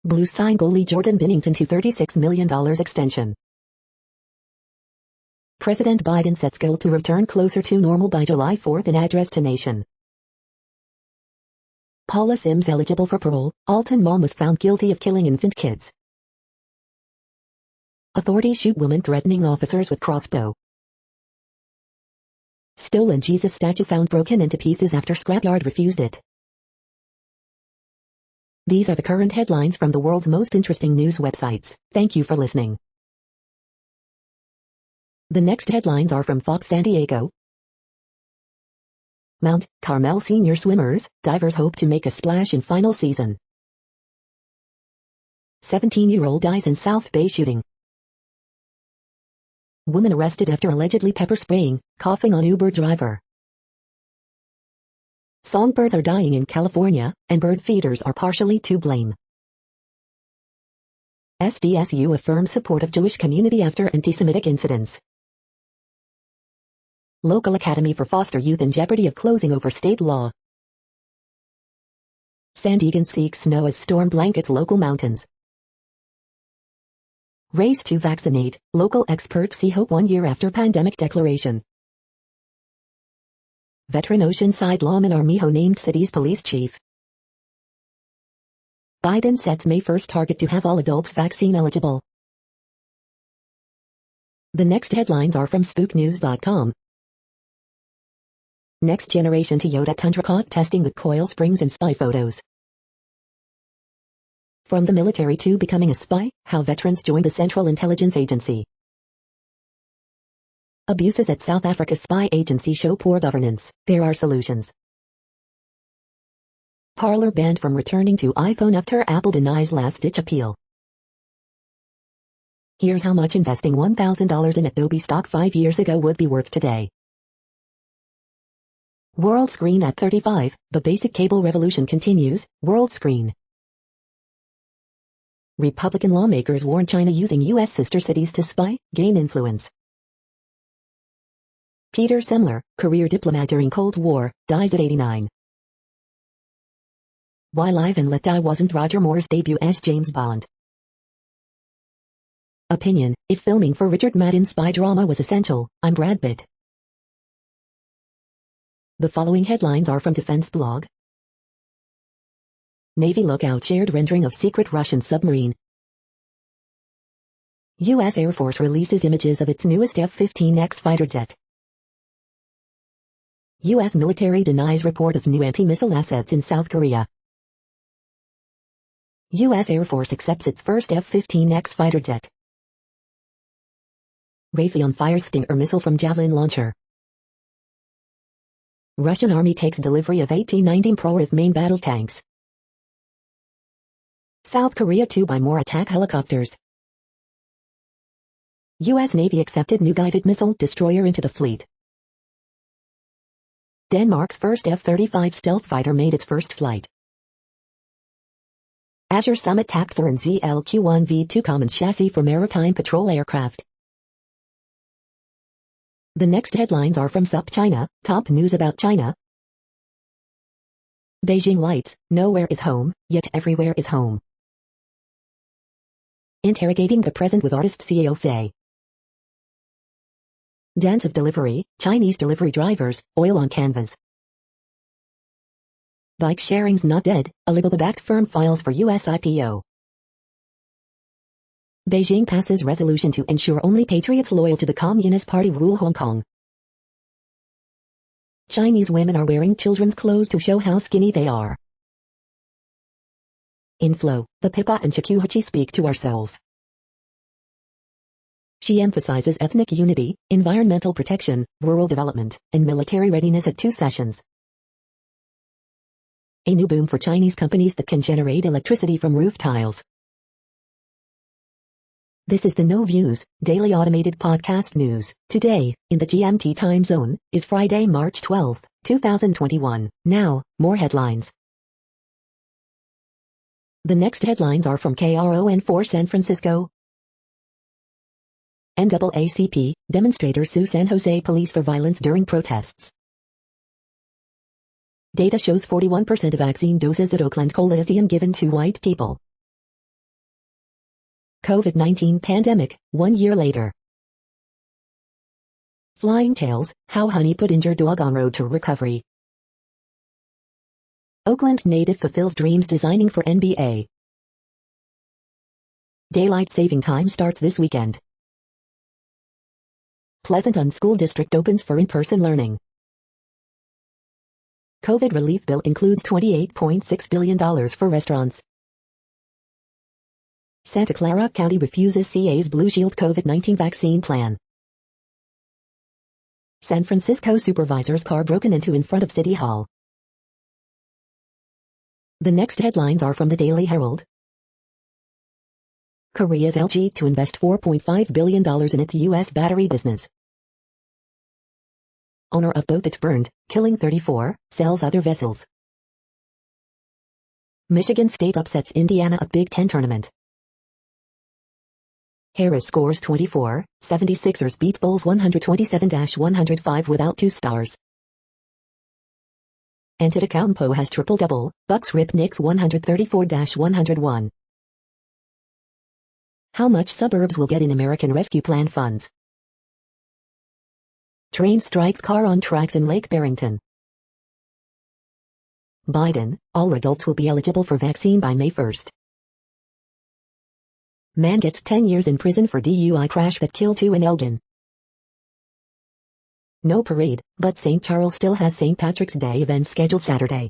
Blues sign goalie Jordan Binnington to $36 million extension. President Biden sets goal to return closer to normal by July 4th in address to nation. Paula Sims eligible for parole. Alton mom was found guilty of killing infant kids. Authorities shoot woman threatening officers with crossbow. Stolen Jesus statue found broken into pieces after scrapyard refused it. These are the current headlines from the world's most interesting news websites. Thank you for listening. The next headlines are from Fox San Diego. Mount Carmel senior swimmers, divers hope to make a splash in final season. 17-year-old dies in South Bay shooting. Woman arrested after allegedly pepper spraying, coughing on Uber driver. Songbirds are dying in California, and bird feeders are partially to blame. SDSU affirms support of Jewish community after anti-Semitic incidents. Local Academy for Foster Youth in jeopardy of closing over state law. San Diego seeks snow as storm blankets local mountains. Race to vaccinate, local experts see hope 1 year after pandemic declaration. Veteran Oceanside lawman Armijo named city's police chief. Biden sets May 1st target to have all adults vaccine eligible. The next headlines are from spooknews.com. Next generation Toyota Tundra caught testing with coil springs in spy photos. From the military to becoming a spy, how veterans joined the Central Intelligence Agency. Abuses at South Africa spy agency show poor governance. There are solutions. Parler banned from returning to iPhone after Apple denies last-ditch appeal. Here's how much investing $1,000 in Adobe stock 5 years ago would be worth today. World screen at 35, the basic cable revolution continues. World screen. Republican lawmakers warn China using U.S. sister cities to spy, gain influence. Peter Semler, career diplomat during Cold War, dies at 89. Why Live and Let Die wasn't Roger Moore's debut as James Bond. Opinion: if filming for Richard Madden's spy drama was essential, I'm Brad Pitt. The following headlines are from Defense Blog. Navy lookout shared rendering of secret Russian submarine. U.S. Air Force releases images of its newest F-15X fighter jet. U.S. military denies report of new anti-missile assets in South Korea. U.S. Air Force accepts its first F-15X fighter jet. Raytheon fires Stinger missile from Javelin launcher. Russian Army takes delivery of 1819 Prorev main battle tanks. South Korea to buy more attack helicopters. U.S. Navy accepted new guided missile destroyer into the fleet. Denmark's first F-35 stealth fighter made its first flight. Azure Summit tapped for an ZLQ-1V2 common chassis for maritime patrol aircraft. The next headlines are from SupChina, top news about China. Beijing lights, nowhere is home, yet everywhere is home. Interrogating the present with artist CEO Fei. Dance of delivery, Chinese delivery drivers, oil on canvas. Bike sharing's not dead, Alibaba-backed firm files for US IPO. Beijing passes resolution to ensure only patriots loyal to the Communist Party rule Hong Kong. Chinese women are wearing children's clothes to show how skinny they are. Inflow, the Pippa and Shakuhachi speak to ourselves. She emphasizes ethnic unity, environmental protection, rural development, and military readiness at 2 sessions. A new boom for Chinese companies that can generate electricity from roof tiles. This is the No Views, daily automated podcast news. Today, in the GMT time zone, is Friday, March 12, 2021. Now, more headlines. The next headlines are from KRON4 San Francisco. NAACP, demonstrators sue San Jose police for violence during protests. Data shows 41% of vaccine doses at Oakland Coliseum given to white people. COVID-19 pandemic, 1 year later. Flying tails, how honey put injured dog on road to recovery. Oakland native fulfills dreams designing for NBA. Daylight saving time starts this weekend. Pleasanton School District opens for in-person learning. COVID relief bill includes $28.6 billion for restaurants. Santa Clara County refuses CA's Blue Shield COVID-19 vaccine plan. San Francisco supervisor's car broken into in front of City Hall. The next headlines are from the Daily Herald. Korea's LG to invest $4.5 billion in its U.S. battery business. Owner of boat that burned, killing 34, sells other vessels. Michigan State upsets Indiana at Big Ten tournament. Harris scores 24, 76ers beat Bulls 127-105 without 2 stars. Antetokounmpo has triple-double, Bucks rip Knicks 134-101. How much suburbs will get in American Rescue Plan funds? Train strikes car on tracks in Lake Barrington. Biden, all adults will be eligible for vaccine by May 1st. Man gets 10 years in prison for DUI crash that killed 2 in Elgin. No parade, but St. Charles still has St. Patrick's Day events scheduled Saturday.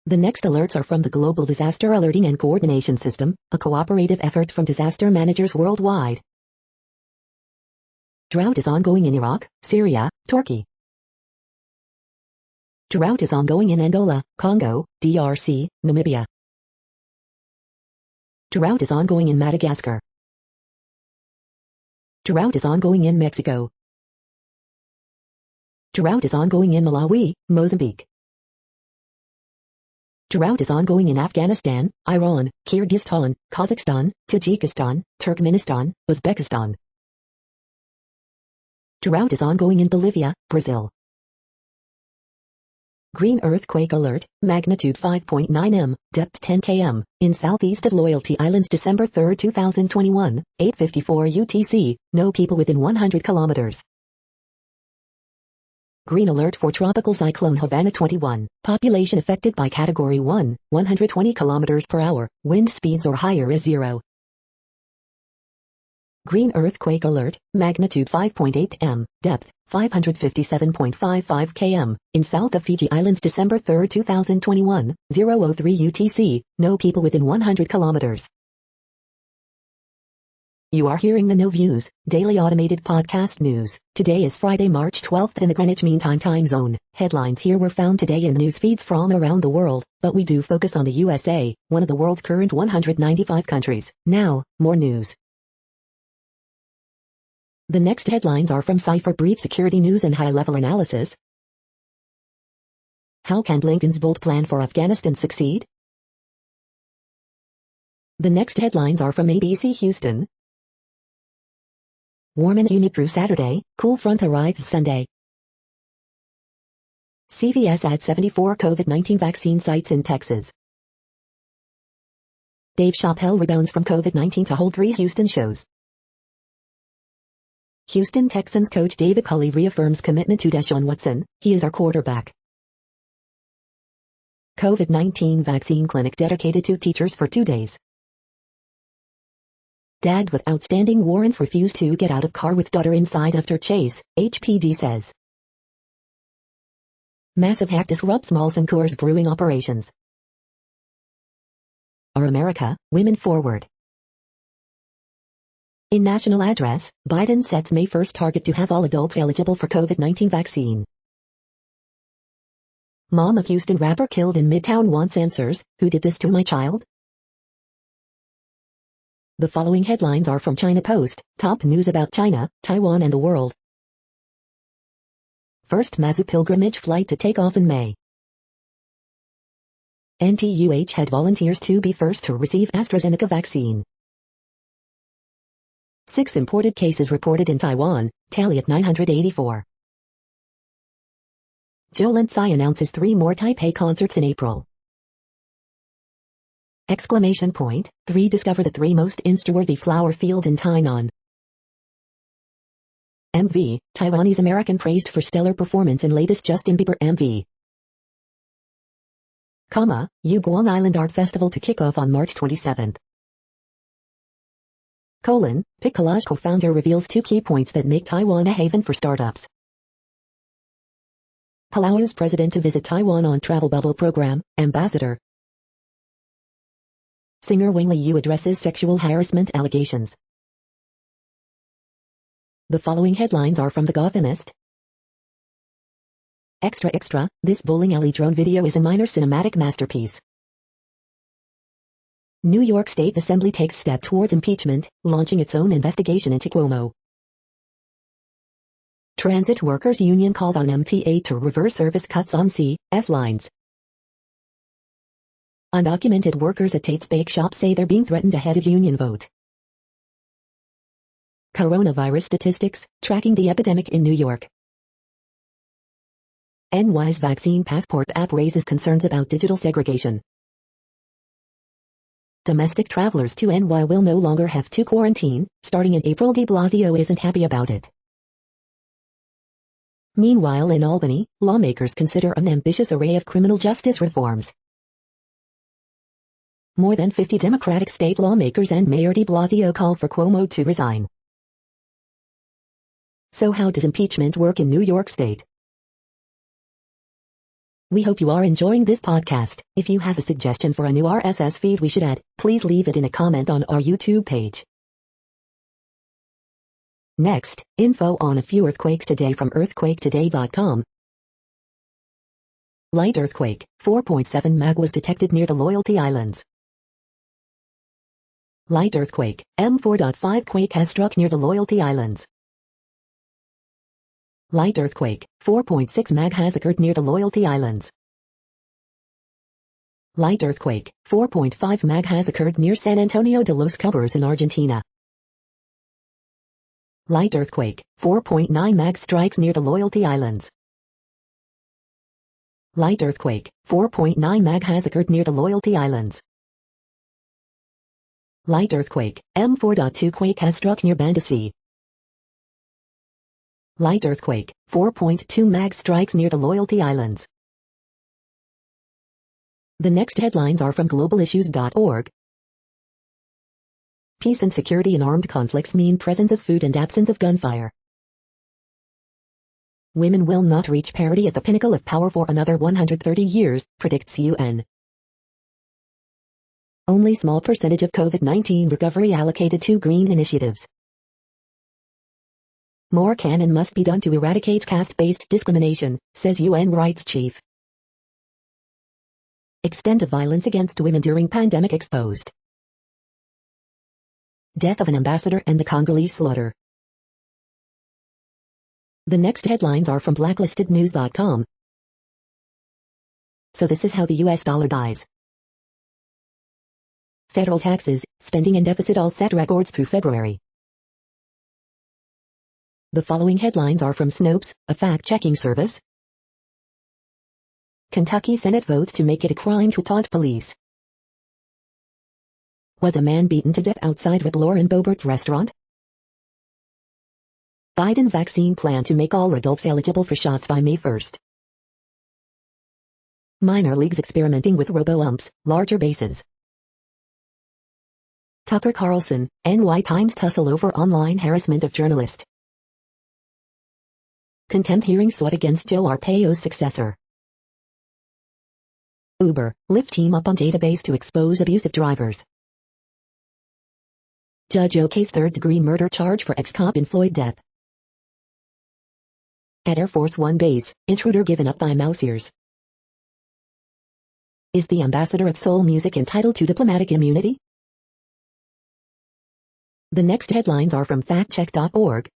The next alerts are from the Global Disaster Alerting and Coordination System, a cooperative effort from disaster managers worldwide. Drought is ongoing in Iraq, Syria, Turkey. Drought is ongoing in Angola, Congo, DRC, Namibia. Drought is ongoing in Madagascar. Drought is ongoing in Mexico. Drought is ongoing in Malawi, Mozambique. Drought is ongoing in Afghanistan, Iran, Kyrgyzstan, Kazakhstan, Tajikistan, Turkmenistan, Uzbekistan. Drought is ongoing in Bolivia, Brazil. Green earthquake alert, magnitude 5.9 m, depth 10 km, in southeast of Loyalty Islands December 3, 2021, 8:54 UTC, no people within 100 kilometers. Green alert for tropical cyclone Havana 21, population affected by category 1, 120 kilometers per hour, wind speeds or higher is 0. Green earthquake alert, magnitude 5.8 m, depth 557.55 km, in south of Fiji Islands December 3, 2021, 0:03 UTC, no people within 100 kilometers. You are hearing the No Views, daily automated podcast news. Today is Friday, March 12th in the Greenwich Mean Time zone. Headlines here were found today in news feeds from around the world, but we do focus on the USA, one of the world's current 195 countries. Now, more news. The next headlines are from Cypher Brief Security News and High-Level Analysis. How can Blinken's bold plan for Afghanistan succeed? The next headlines are from ABC Houston. Warm and humid through Saturday, cool front arrives Sunday. CVS adds 74 COVID-19 vaccine sites in Texas. Dave Chappelle rebounds from COVID-19 to hold 3 Houston shows. Houston Texans coach David Culley reaffirms commitment to Deshaun Watson, he is our quarterback. COVID-19 vaccine clinic dedicated to teachers for 2 days. Dad with outstanding warrants refused to get out of car with daughter inside after chase, HPD says. Massive hack disrupts Malls and Coors brewing operations. Our America, Women Forward. In national address, Biden sets May 1st target to have all adults eligible for COVID-19 vaccine. Mom of Houston rapper killed in Midtown wants answers, who did this to my child? The following headlines are from China Post, top news about China, Taiwan and the world. First Mazu pilgrimage flight to take off in May. NTUH had volunteers to be first to receive AstraZeneca vaccine. 6 imported cases reported in Taiwan, tally at 984. Joe Lindsay announces 3 more Taipei concerts in April. Exclamation point, 3 discover the 3 most insta-worthy flower fields in Tainan. MV, Taiwanese American praised for stellar performance in latest Justin Bieber MV. Comma, Guang Island Art Festival to kick off on March 27th. Colon, Pic Collage co-founder reveals 2 key points that make Taiwan a haven for startups. Palau's president to visit Taiwan on travel bubble program, ambassador. Singer Wang Liu addresses sexual harassment allegations. The following headlines are from The Gothamist. Extra extra, this bowling alley drone video is a minor cinematic masterpiece. New York State Assembly takes step towards impeachment, launching its own investigation into Cuomo. Transit Workers Union calls on MTA to reverse service cuts on C.F. lines. Undocumented workers at Tate's Bake Shop say they're being threatened ahead of union vote. Coronavirus statistics, tracking the epidemic in New York. NY's vaccine passport app raises concerns about digital segregation. Domestic travelers to NY will no longer have to quarantine, starting in April. De Blasio isn't happy about it. Meanwhile in Albany, lawmakers consider an ambitious array of criminal justice reforms. More than 50 Democratic state lawmakers and Mayor de Blasio call for Cuomo to resign. So how does impeachment work in New York State? We hope you are enjoying this podcast. If you have a suggestion for a new RSS feed we should add, please leave it in a comment on our YouTube page. Next, info on a few earthquakes today from earthquaketoday.com. Light earthquake, 4.7 mag was detected near the Loyalty Islands. Light earthquake, M4.5 quake has struck near the Loyalty Islands. Light earthquake, 4.6 mag has occurred near the Loyalty Islands. Light earthquake, 4.5 mag has occurred near San Antonio de los Cobres in Argentina. Light earthquake, 4.9 mag strikes near the Loyalty Islands. Light earthquake, 4.9 mag has occurred near the Loyalty Islands. Light earthquake, M4.2 quake has struck near Bandasi. Light earthquake, 4.2 mag strikes near the Loyalty Islands. The next headlines are from globalissues.org. Peace and security in armed conflicts mean presence of food and absence of gunfire. Women will not reach parity at the pinnacle of power for another 130 years, predicts UN. Only small percentage of COVID-19 recovery allocated to green initiatives. More can and must be done to eradicate caste-based discrimination, says UN rights chief. Extent of violence against women during pandemic exposed. Death of an ambassador and the Congolese slaughter. The next headlines are from blacklistednews.com. So this is how the US dollar dies. Federal taxes, spending and deficit all set records through February. The following headlines are from Snopes, a fact-checking service. Kentucky Senate votes to make it a crime to taunt police. Was a man beaten to death outside with Lauren Boebert's restaurant? Biden vaccine plan to make all adults eligible for shots by May 1st. Minor leagues experimenting with robo-umps, larger bases. Tucker Carlson, NY Times tussle over online harassment of journalist. Contempt hearing sought against Joe Arpaio's successor. Uber, Lyft team up on database to expose abusive drivers. Judge okays third-degree murder charge for ex-cop in Floyd death. At Air Force One base, intruder given up by mouse ears. Is the ambassador of soul music entitled to diplomatic immunity? The next headlines are from factcheck.org.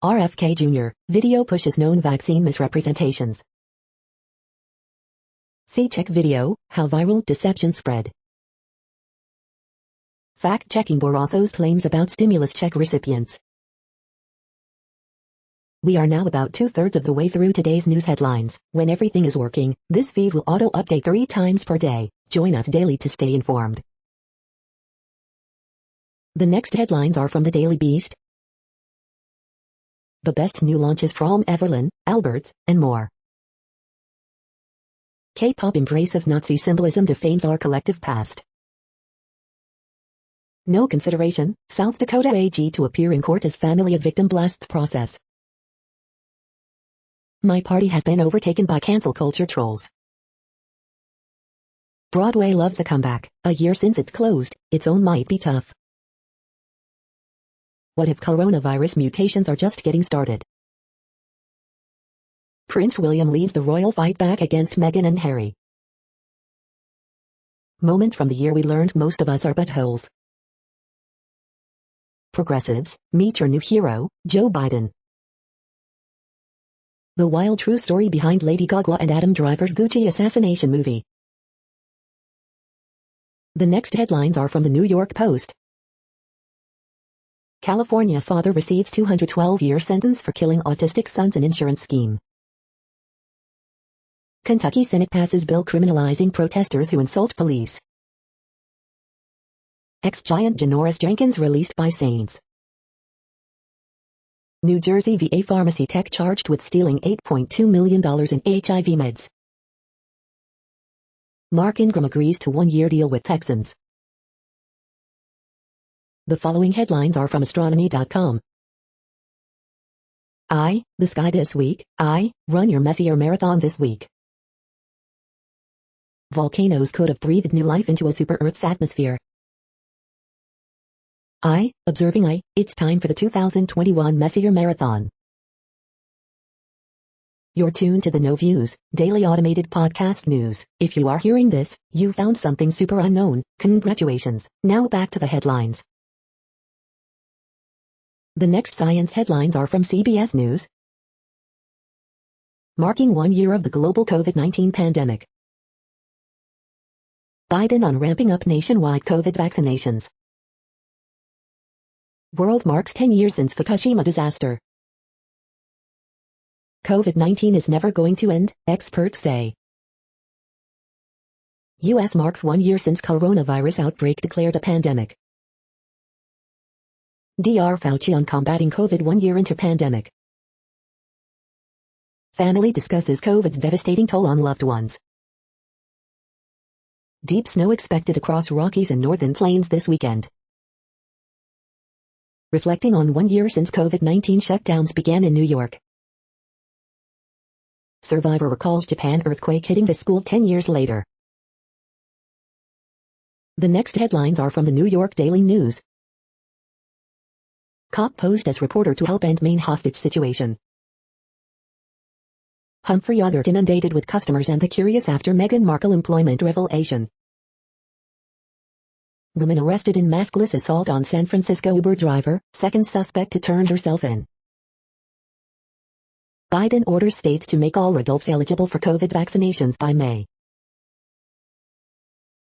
RFK Jr., video pushes known vaccine misrepresentations. See check video, how viral deception spread. Fact-checking Barroso's claims about stimulus check recipients. We are now about 2/3 of the way through today's news headlines. When everything is working, this feed will auto-update 3 times per day. Join us daily to stay informed. The next headlines are from the Daily Beast. The best new launches from Everlyn, Alberts, and more. K-pop embrace of Nazi symbolism defames our collective past. No consideration, South Dakota AG to appear in court as family of victim blasts process. My party has been overtaken by cancel culture trolls. Broadway loves a comeback. A year since it closed, its own might be tough. What if coronavirus mutations are just getting started? Prince William leads the royal fight back against Meghan and Harry. Moment from the year we learned most of us are buttholes. Progressives, meet your new hero, Joe Biden. The wild true story behind Lady Gaga and Adam Driver's Gucci assassination movie. The next headlines are from the New York Post. California father receives 212-year sentence for killing autistic son's an insurance scheme. Kentucky Senate passes bill criminalizing protesters who insult police. Ex-giant Janoris Jenkins released by Saints. New Jersey VA pharmacy tech charged with stealing $8.2 million in HIV meds. Mark Ingram agrees to one-year deal with Texans. The following headlines are from astronomy.com. The sky this week. Run your messier marathon this week. Volcanoes could have breathed new life into a super-Earth's atmosphere. Observing it's time for the 2021 Messier Marathon. You're tuned to the No Views, daily automated podcast news. If you are hearing this, you found something super unknown. Congratulations. Now back to the headlines. The next science headlines are from CBS News. Marking 1 year of the global COVID-19 pandemic. Biden on ramping up nationwide COVID vaccinations. World marks 10 years since Fukushima disaster. COVID-19 is never going to end, experts say. U.S. marks 1 year since coronavirus outbreak declared a pandemic. Dr. Fauci on combating COVID 1 year into pandemic. Family discusses COVID's devastating toll on loved ones. Deep snow expected across Rockies and Northern Plains this weekend. Reflecting on 1 year since COVID-19 shutdowns began in New York. Survivor recalls Japan earthquake hitting the school 10 years later. The next headlines are from the New York Daily News. Cop posed as reporter to help end main hostage situation. Humphrey Uthert inundated with customers and the curious after Meghan Markle employment revelation. Woman arrested in maskless assault on San Francisco Uber driver, second suspect to turn herself in. Biden orders states to make all adults eligible for COVID vaccinations by May.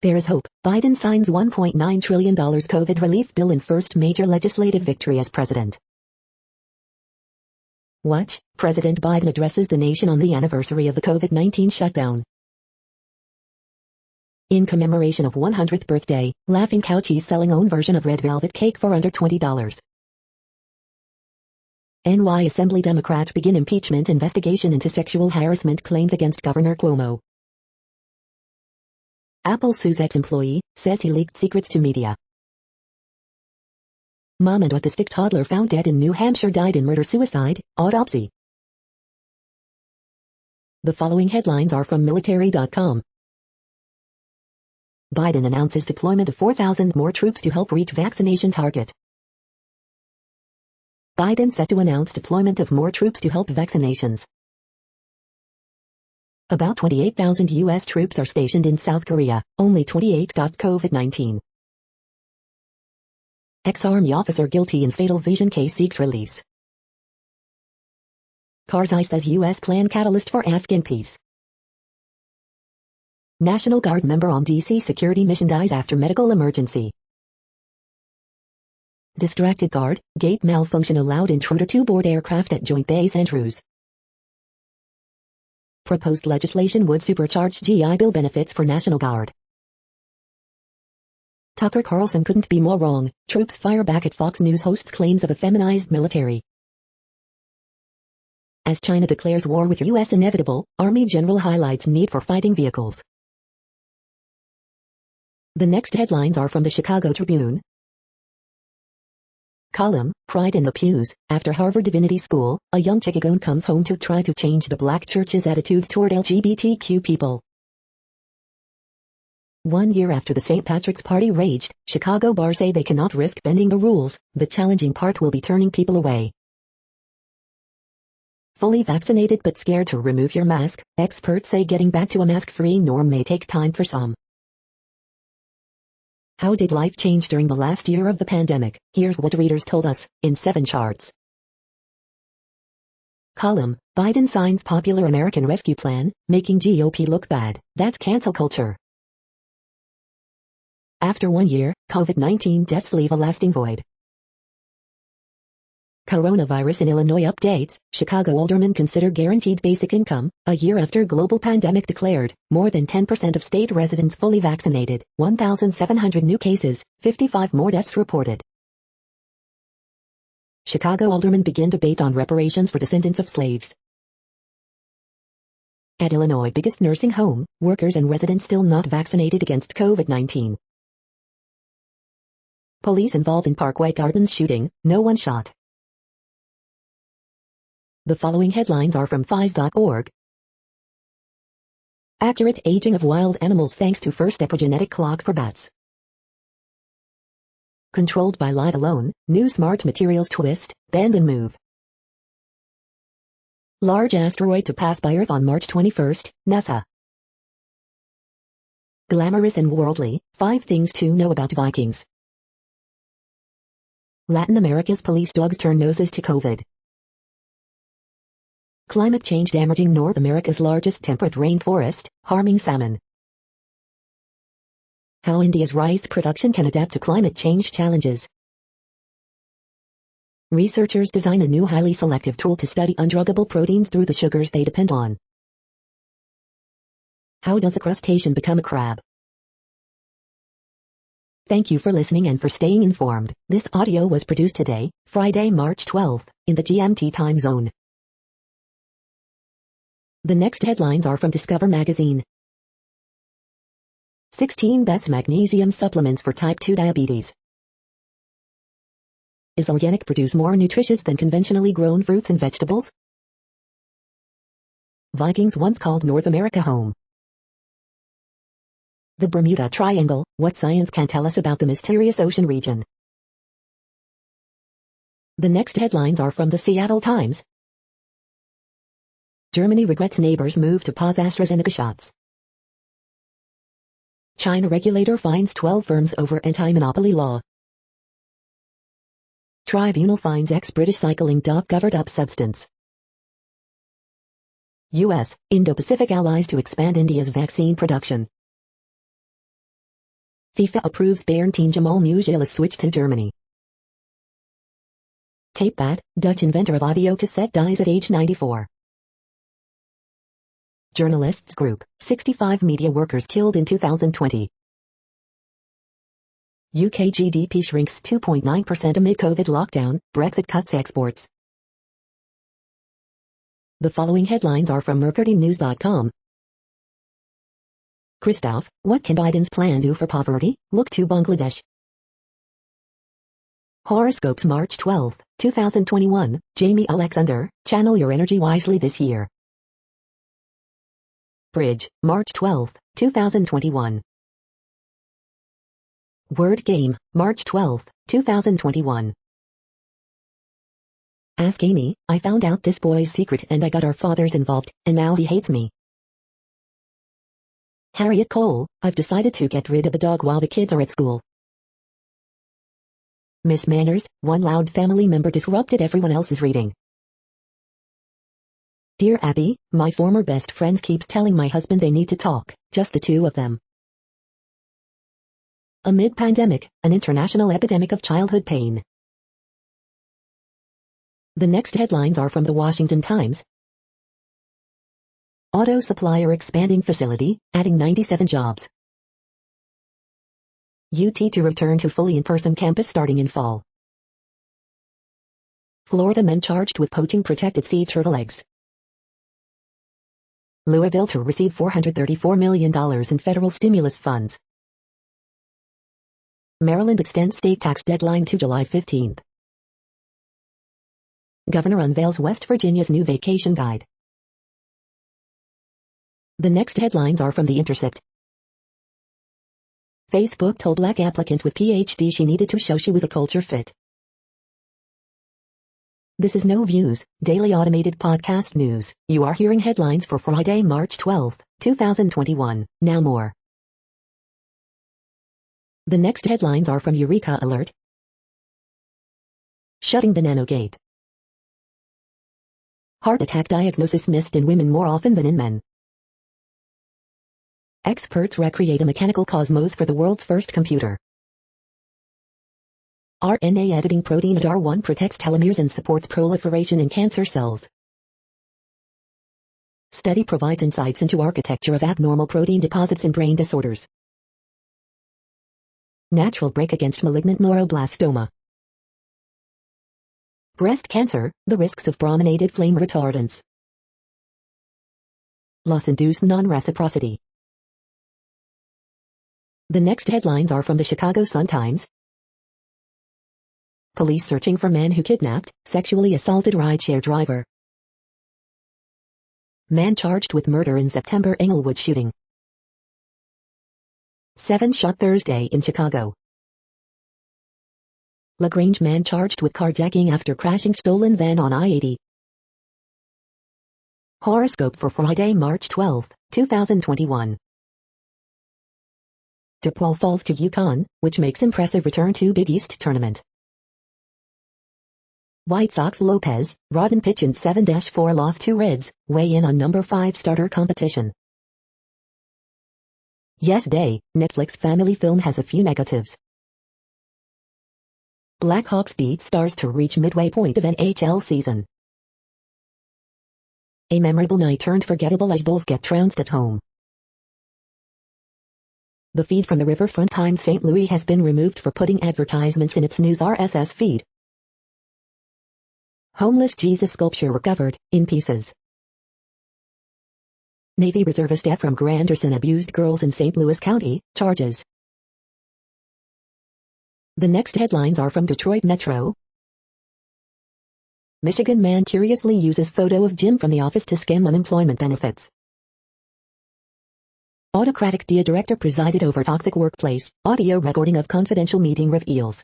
There is hope. Biden signs $1.9 trillion COVID relief bill in first major legislative victory as president. Watch, President Biden addresses the nation on the anniversary of the COVID-19 shutdown. In commemoration of 100th birthday, Laughing Couchies selling own version of red velvet cake for under $20. NY Assembly Democrats begin impeachment investigation into sexual harassment claims against Governor Cuomo. Apple sues ex-employee, says he leaked secrets to media. Mom and autistic toddler found dead in New Hampshire died in murder-suicide, autopsy. The following headlines are from military.com. Biden announces deployment of 4,000 more troops to help reach vaccination target. Biden set to announce deployment of more troops to help vaccinations. About 28,000 U.S. troops are stationed in South Korea, only 28 got COVID-19. Ex-Army officer guilty in fatal vision case seeks release. Karzai says U.S. plan catalyst for Afghan peace. National Guard member on D.C. security mission dies after medical emergency. Distracted guard, gate malfunction allowed intruder to board aircraft at Joint Base Andrews. Proposed legislation would supercharge GI Bill benefits for National Guard. Tucker Carlson couldn't be more wrong. Troops fire back at Fox News host's claims of a feminized military. As China declares war with U.S. inevitable, Army General highlights need for fighting vehicles. The next headlines are from the Chicago Tribune. Column, Pride in the Pews. After Harvard Divinity School, a young Chicagoan comes home to try to change the black church's attitudes toward LGBTQ people. 1 year after the St. Patrick's Party raged, Chicago bars say they cannot risk bending the rules. The challenging part will be turning people away. Fully vaccinated but scared to remove your mask, experts say getting back to a mask-free norm may take time for some. How did life change during the last year of the pandemic? Here's what readers told us, in 7 charts. Column, Biden signs popular American Rescue Plan, making GOP look bad. That's cancel culture. After 1 year, COVID-19 deaths leave a lasting void. Coronavirus in Illinois updates, Chicago aldermen consider guaranteed basic income. A year after global pandemic declared, more than 10% of state residents fully vaccinated, 1,700 new cases, 55 more deaths reported. Chicago aldermen begin debate on reparations for descendants of slaves. At Illinois' biggest nursing home, workers and residents still not vaccinated against COVID-19. Police involved in Parkway Gardens shooting, no one shot. The following headlines are from FIS.org. Accurate aging of wild animals thanks to first epigenetic clock for bats. Controlled by light alone, new smart materials twist, bend and move. Large asteroid to pass by Earth on March 21, NASA. Glamorous and worldly, 5 things to know about Vikings. Latin America's police dogs turn noses to COVID. Climate change damaging North America's largest temperate rainforest, harming salmon. How India's rice production can adapt to climate change challenges. Researchers design a new highly selective tool to study undruggable proteins through the sugars they depend on. How does a crustacean become a crab? Thank you for listening and for staying informed. This audio was produced today, Friday, March 12th, in the GMT time zone. The next headlines are from Discover magazine. 16 best magnesium supplements for type 2 diabetes. Is organic produce more nutritious than conventionally grown fruits and vegetables? Vikings once called North America home. The Bermuda Triangle, what science can tell us about the mysterious ocean region. The next headlines are from the Seattle Times. Germany regrets neighbors' move to pause AstraZeneca shots. China regulator finds 12 firms over anti-monopoly law. Tribunal finds ex-British cycling dog covered up substance. U.S., Indo-Pacific allies to expand India's vaccine production. FIFA approves Bayern teen Jamal Musiala's switch to Germany. Tapebat, Dutch inventor of audio cassette dies at age 94. Journalists Group, 65 media workers killed in 2020. UK GDP shrinks 2.9% amid COVID lockdown, Brexit cuts exports. The following headlines are from MercuryNews.com. Christoph, what can Biden's plan do for poverty? Look to Bangladesh. Horoscopes March 12, 2021, Jamie Alexander, channel your energy wisely this year. Bridge, March 12, 2021. Word Game, March 12, 2021. Ask Amy, I found out this boy's secret and I got our fathers involved, and now he hates me. Harriet Cole, I've decided to get rid of the dog while the kids are at school. Miss Manners, one loud family member disrupted everyone else's reading. Dear Abby, my former best friend keeps telling my husband they need to talk, just the two of them. Amid pandemic, an international epidemic of childhood pain. The next headlines are from the Washington Times. Auto supplier expanding facility, adding 97 jobs. UT to return to fully in-person campus starting in fall. Florida men charged with poaching protected sea turtle eggs. Louisville to receive $434 million in federal stimulus funds. Maryland extends state tax deadline to July 15th. Governor unveils West Virginia's new vacation guide. The next headlines are from The Intercept. Facebook told Black applicant with PhD she needed to show she was a culture fit. This is No Views, daily automated podcast news. You are hearing headlines for Friday, March 12, 2021. Now more. The next headlines are from Eureka Alert. Shutting the nanogate. Heart attack diagnosis missed in women more often than in men. Experts recreate a mechanical cosmos for the world's first computer. RNA editing protein DAR1 protects telomeres and supports proliferation in cancer cells. Study provides insights into architecture of abnormal protein deposits in brain disorders. Natural break against malignant neuroblastoma. Breast cancer, the risks of brominated flame retardants. Loss-induced non-reciprocity. The next headlines are from the Chicago Sun-Times. Police searching for man who kidnapped, sexually assaulted rideshare driver. Man charged with murder in September Englewood shooting. 7 shot Thursday in Chicago. LaGrange man charged with carjacking after crashing stolen van on I-80. Horoscope for Friday, March 12, 2021. DePaul falls to UConn, which makes impressive return to Big East tournament. White Sox Lopez, Rodden pitch in 7-4 loss to Reds, weigh in on number 5 starter competition. Yes Day, Netflix family film has a few negatives. Blackhawks beat Stars to reach midway point of NHL season. A memorable night turned forgettable as Bulls get trounced at home. The feed from the Riverfront Times St. Louis has been removed for putting advertisements in its news RSS feed. Homeless Jesus sculpture recovered, in pieces. Navy reservist Ephraim Granderson abused girls in St. Louis County, charges. The next headlines are from Detroit Metro. Michigan man curiously uses photo of Jim from the office to scam unemployment benefits. Autocratic DIA director presided over toxic workplace, audio recording of confidential meeting reveals.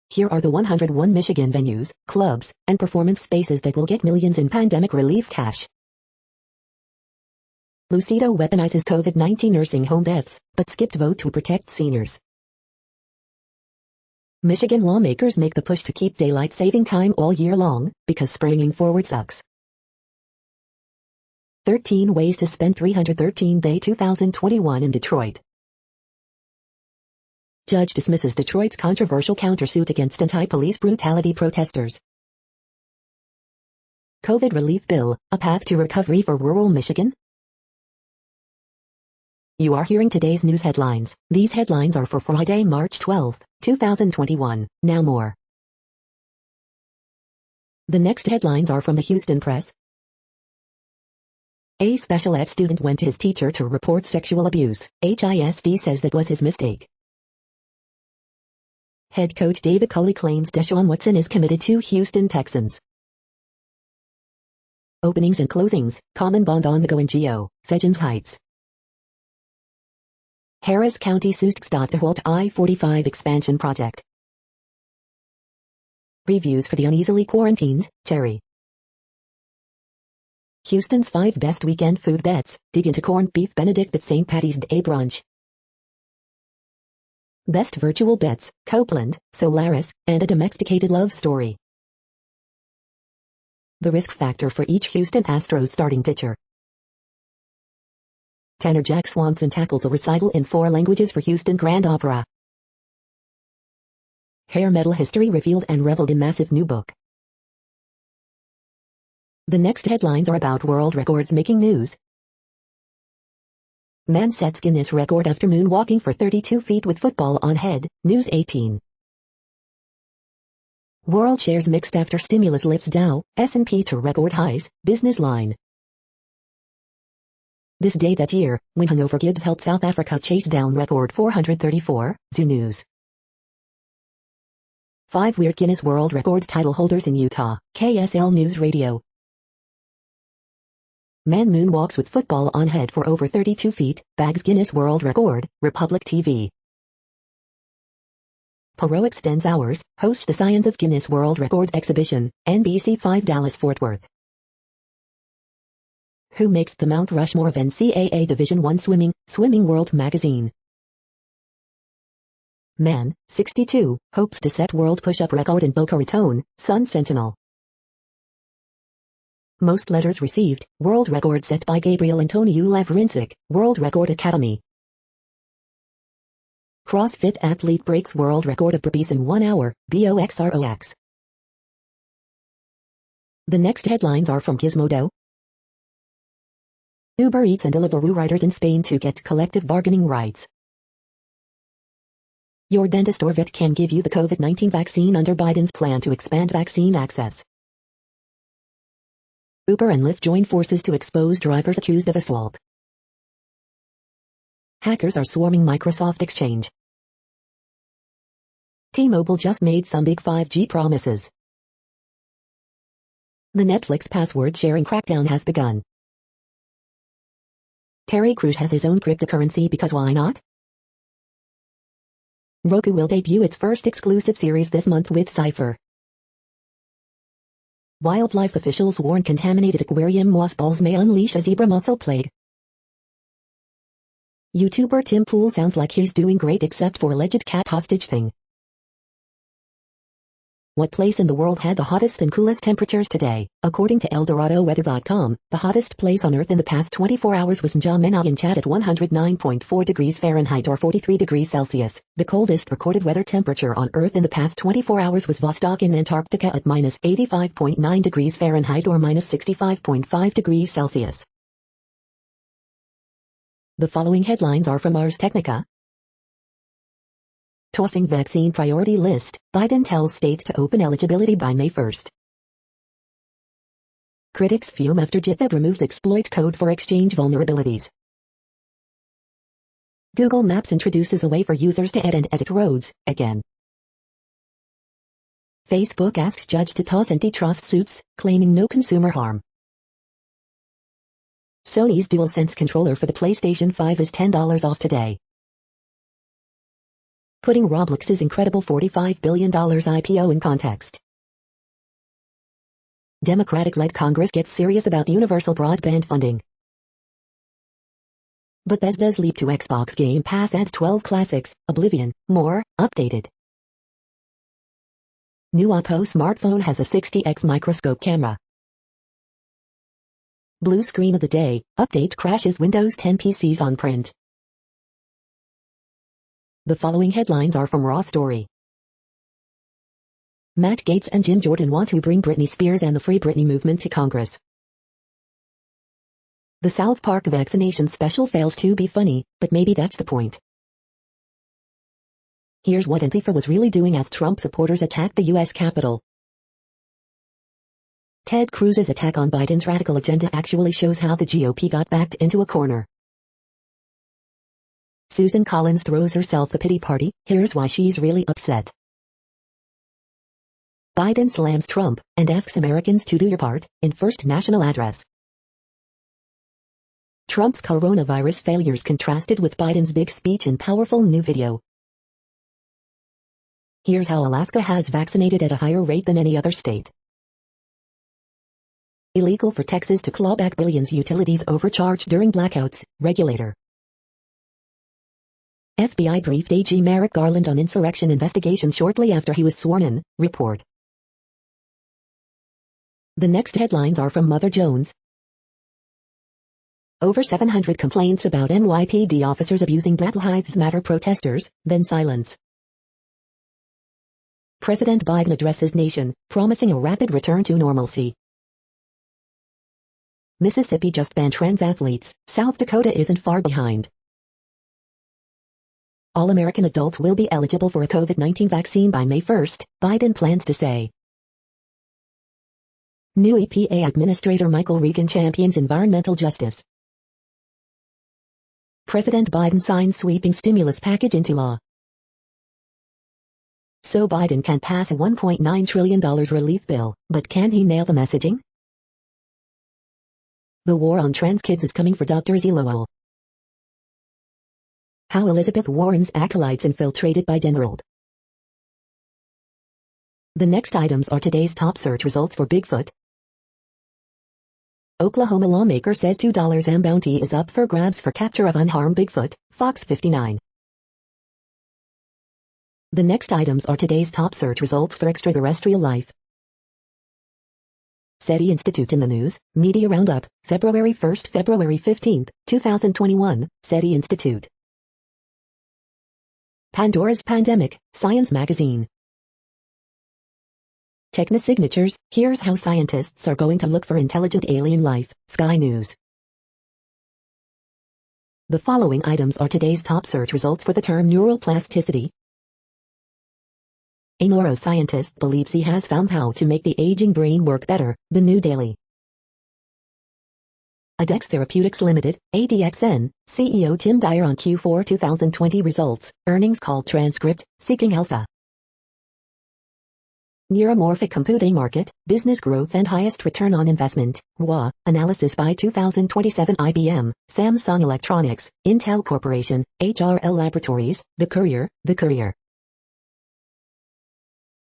Here are the 101 Michigan venues, clubs, and performance spaces that will get millions in pandemic relief cash. Lucido weaponizes COVID-19 nursing home deaths, but skipped vote to protect seniors. Michigan lawmakers make the push to keep daylight saving time all year long, because springing forward sucks. 13 ways to spend 313-day 2021 in Detroit. Judge dismisses Detroit's controversial countersuit against anti-police brutality protesters. COVID relief bill, a path to recovery for rural Michigan? You are hearing today's news headlines. These headlines are for Friday, March 12, 2021. Now more. The next headlines are from the Houston Press. A special ed student went to his teacher to report sexual abuse. HISD says that was his mistake. Head coach David Culley claims Deshaun Watson is committed to Houston Texans. Openings and closings, common bond on the go in Geo, Fedgens Heights. Harris County sues TxDOT to halt I-45 expansion project. Reviews for the uneasily quarantined, Cherry. Houston's 5 best weekend food bets, dig into corned beef Benedict at St. Patty's Day brunch. Best virtual bets, Copeland, Solaris, and a domesticated love story. The risk factor for each Houston Astros starting pitcher. Tenor Jack Swanson tackles a recital in 4 languages for Houston Grand Opera. Hair metal history revealed and reveled in massive new book. The next headlines are about world records making news. Man sets Guinness record after moonwalking for 32 feet with football on head, News 18. World shares mixed after stimulus lifts Dow, S&P to record highs, Business Line. This day that year, when hungover Gibbs helped South Africa chase down record 434, Zoo News. 5 weird Guinness World Records title holders in Utah, KSL News Radio. Man moonwalks with football on head for over 32 feet, bags Guinness World Record, Republic TV. Poirot extends hours, hosts the Science of Guinness World Records exhibition, NBC 5 Dallas-Fort Worth. Who makes the Mount Rushmore of NCAA Division I Swimming, Swimming World Magazine. Man, 62, hopes to set world push-up record in Boca Raton, Sun Sentinel. Most letters received, world record set by Gabriel Antoniou Lavrincic, World Record Academy. CrossFit athlete breaks world record of burpees in 1 hour, BOXROX. The next headlines are from Gizmodo. Uber Eats and Deliveroo riders in Spain to get collective bargaining rights. Your dentist or vet can give you the COVID-19 vaccine under Biden's plan to expand vaccine access. Uber and Lyft join forces to expose drivers accused of assault. Hackers are swarming Microsoft Exchange. T-Mobile just made some big 5G promises. The Netflix password sharing crackdown has begun. Terry Crews has his own cryptocurrency because why not? Roku will debut its first exclusive series this month with Cypher. Wildlife officials warn contaminated aquarium mothballs may unleash a zebra mussel plague. YouTuber Tim Pool sounds like he's doing great except for alleged cat hostage thing. What place in the world had the hottest and coolest temperatures today? According to ElDoradoWeather.com, the hottest place on Earth in the past 24 hours was N'Djamena in Chad at 109.4 degrees Fahrenheit or 43 degrees Celsius. The coldest recorded weather temperature on Earth in the past 24 hours was Vostok in Antarctica at minus 85.9 degrees Fahrenheit or minus 65.5 degrees Celsius. The following headlines are from Ars Technica. Tossing vaccine priority list, Biden tells states to open eligibility by May 1st. Critics fume after GitHub removes exploit code for Exchange vulnerabilities. Google Maps introduces a way for users to add and edit roads, again. Facebook asks judge to toss antitrust suits, claiming no consumer harm. Sony's DualSense controller for the PlayStation 5 is $10 off today. Putting Roblox's incredible $45 billion IPO in context. Democratic-led Congress gets serious about universal broadband funding. Bethesda's leap to Xbox Game Pass adds 12 classics, Oblivion, more, updated. New Oppo smartphone has a 60x microscope camera. Blue screen of the day, update crashes Windows 10 PCs on print. The following headlines are from Raw Story. Matt Gaetz and Jim Jordan want to bring Britney Spears and the Free Britney movement to Congress. The South Park vaccination special fails to be funny, but maybe that's the point. Here's what Antifa was really doing as Trump supporters attacked the U.S. Capitol. Ted Cruz's attack on Biden's radical agenda actually shows how the GOP got backed into a corner. Susan Collins throws herself a pity party, here's why she's really upset. Biden slams Trump, and asks Americans to do your part, in first national address. Trump's coronavirus failures contrasted with Biden's big speech in powerful new video. Here's how Alaska has vaccinated at a higher rate than any other state. Illegal for Texas to claw back billions utilities overcharged during blackouts, regulator. FBI briefed AG Merrick Garland on insurrection investigation shortly after he was sworn in, report. The next headlines are from Mother Jones. Over 700 complaints about NYPD officers abusing Black Lives Matter protesters, then silence. President Biden addresses nation, promising a rapid return to normalcy. Mississippi just banned trans athletes. South Dakota isn't far behind. All American adults will be eligible for a COVID-19 vaccine by May 1st, Biden plans to say. New EPA Administrator Michael Regan champions environmental justice. President Biden signs sweeping stimulus package into law. So Biden can pass a $1.9 trillion relief bill, but can he nail the messaging? The war on trans kids is coming for Dr. Zilowell. How Elizabeth Warren's acolytes infiltrated Biden world. The next items are today's top search results for Bigfoot. Oklahoma lawmaker says $2 bounty is up for grabs for capture of unharmed Bigfoot, Fox 59. The next items are today's top search results for extraterrestrial life. SETI Institute in the news, Media Roundup, February 1st, February 15th, 2021, SETI Institute. Pandora's Pandemic, Science Magazine. Technosignatures, here's how scientists are going to look for intelligent alien life, Sky News. The following items are today's top search results for the term neuroplasticity. A neuroscientist believes he has found how to make the aging brain work better, the New Daily. ADX Therapeutics Limited, ADXN, CEO Tim Dyer on Q4 2020 results, earnings call transcript, Seeking Alpha. Neuromorphic Computing Market, Business Growth and Highest Return on Investment, ROA, Analysis by 2027 IBM, Samsung Electronics, Intel Corporation, HRL Laboratories, The Courier.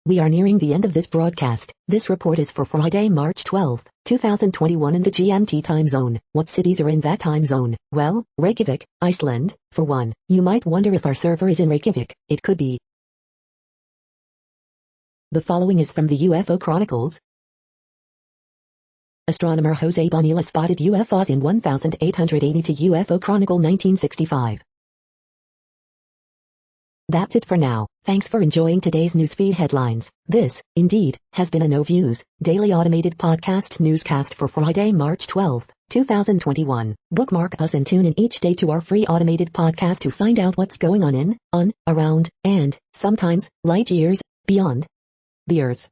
We are nearing the end of this broadcast. This report is for Friday, March 12, 2021 in the GMT time zone. What cities are in that time zone? Well, Reykjavik, Iceland, for one. You might wonder if our server is in Reykjavik. It could be. The following is from the UFO Chronicles. Astronomer Jose Bonilla spotted UFOs in 1880 to UFO Chronicle 1965. That's it for now. Thanks for enjoying today's newsfeed headlines. This, indeed, has been a No Views, daily automated podcast newscast for Friday, March 12, 2021. Bookmark us and tune in each day to our free automated podcast to find out what's going on, around, and, sometimes, light years, beyond the Earth.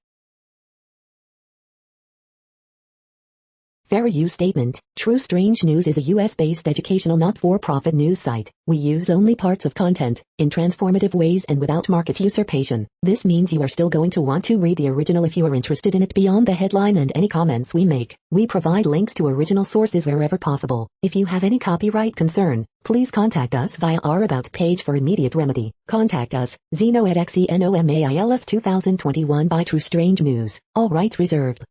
Fair use statement. True Strange News is a US-based educational not-for-profit news site. We use only parts of content, in transformative ways and without market usurpation. This means you are still going to want to read the original if you are interested in it beyond the headline and any comments we make. We provide links to original sources wherever possible. If you have any copyright concern, please contact us via our About page for immediate remedy. Contact us, Zeno at XENOMAILS 2021 by True Strange News. All rights reserved.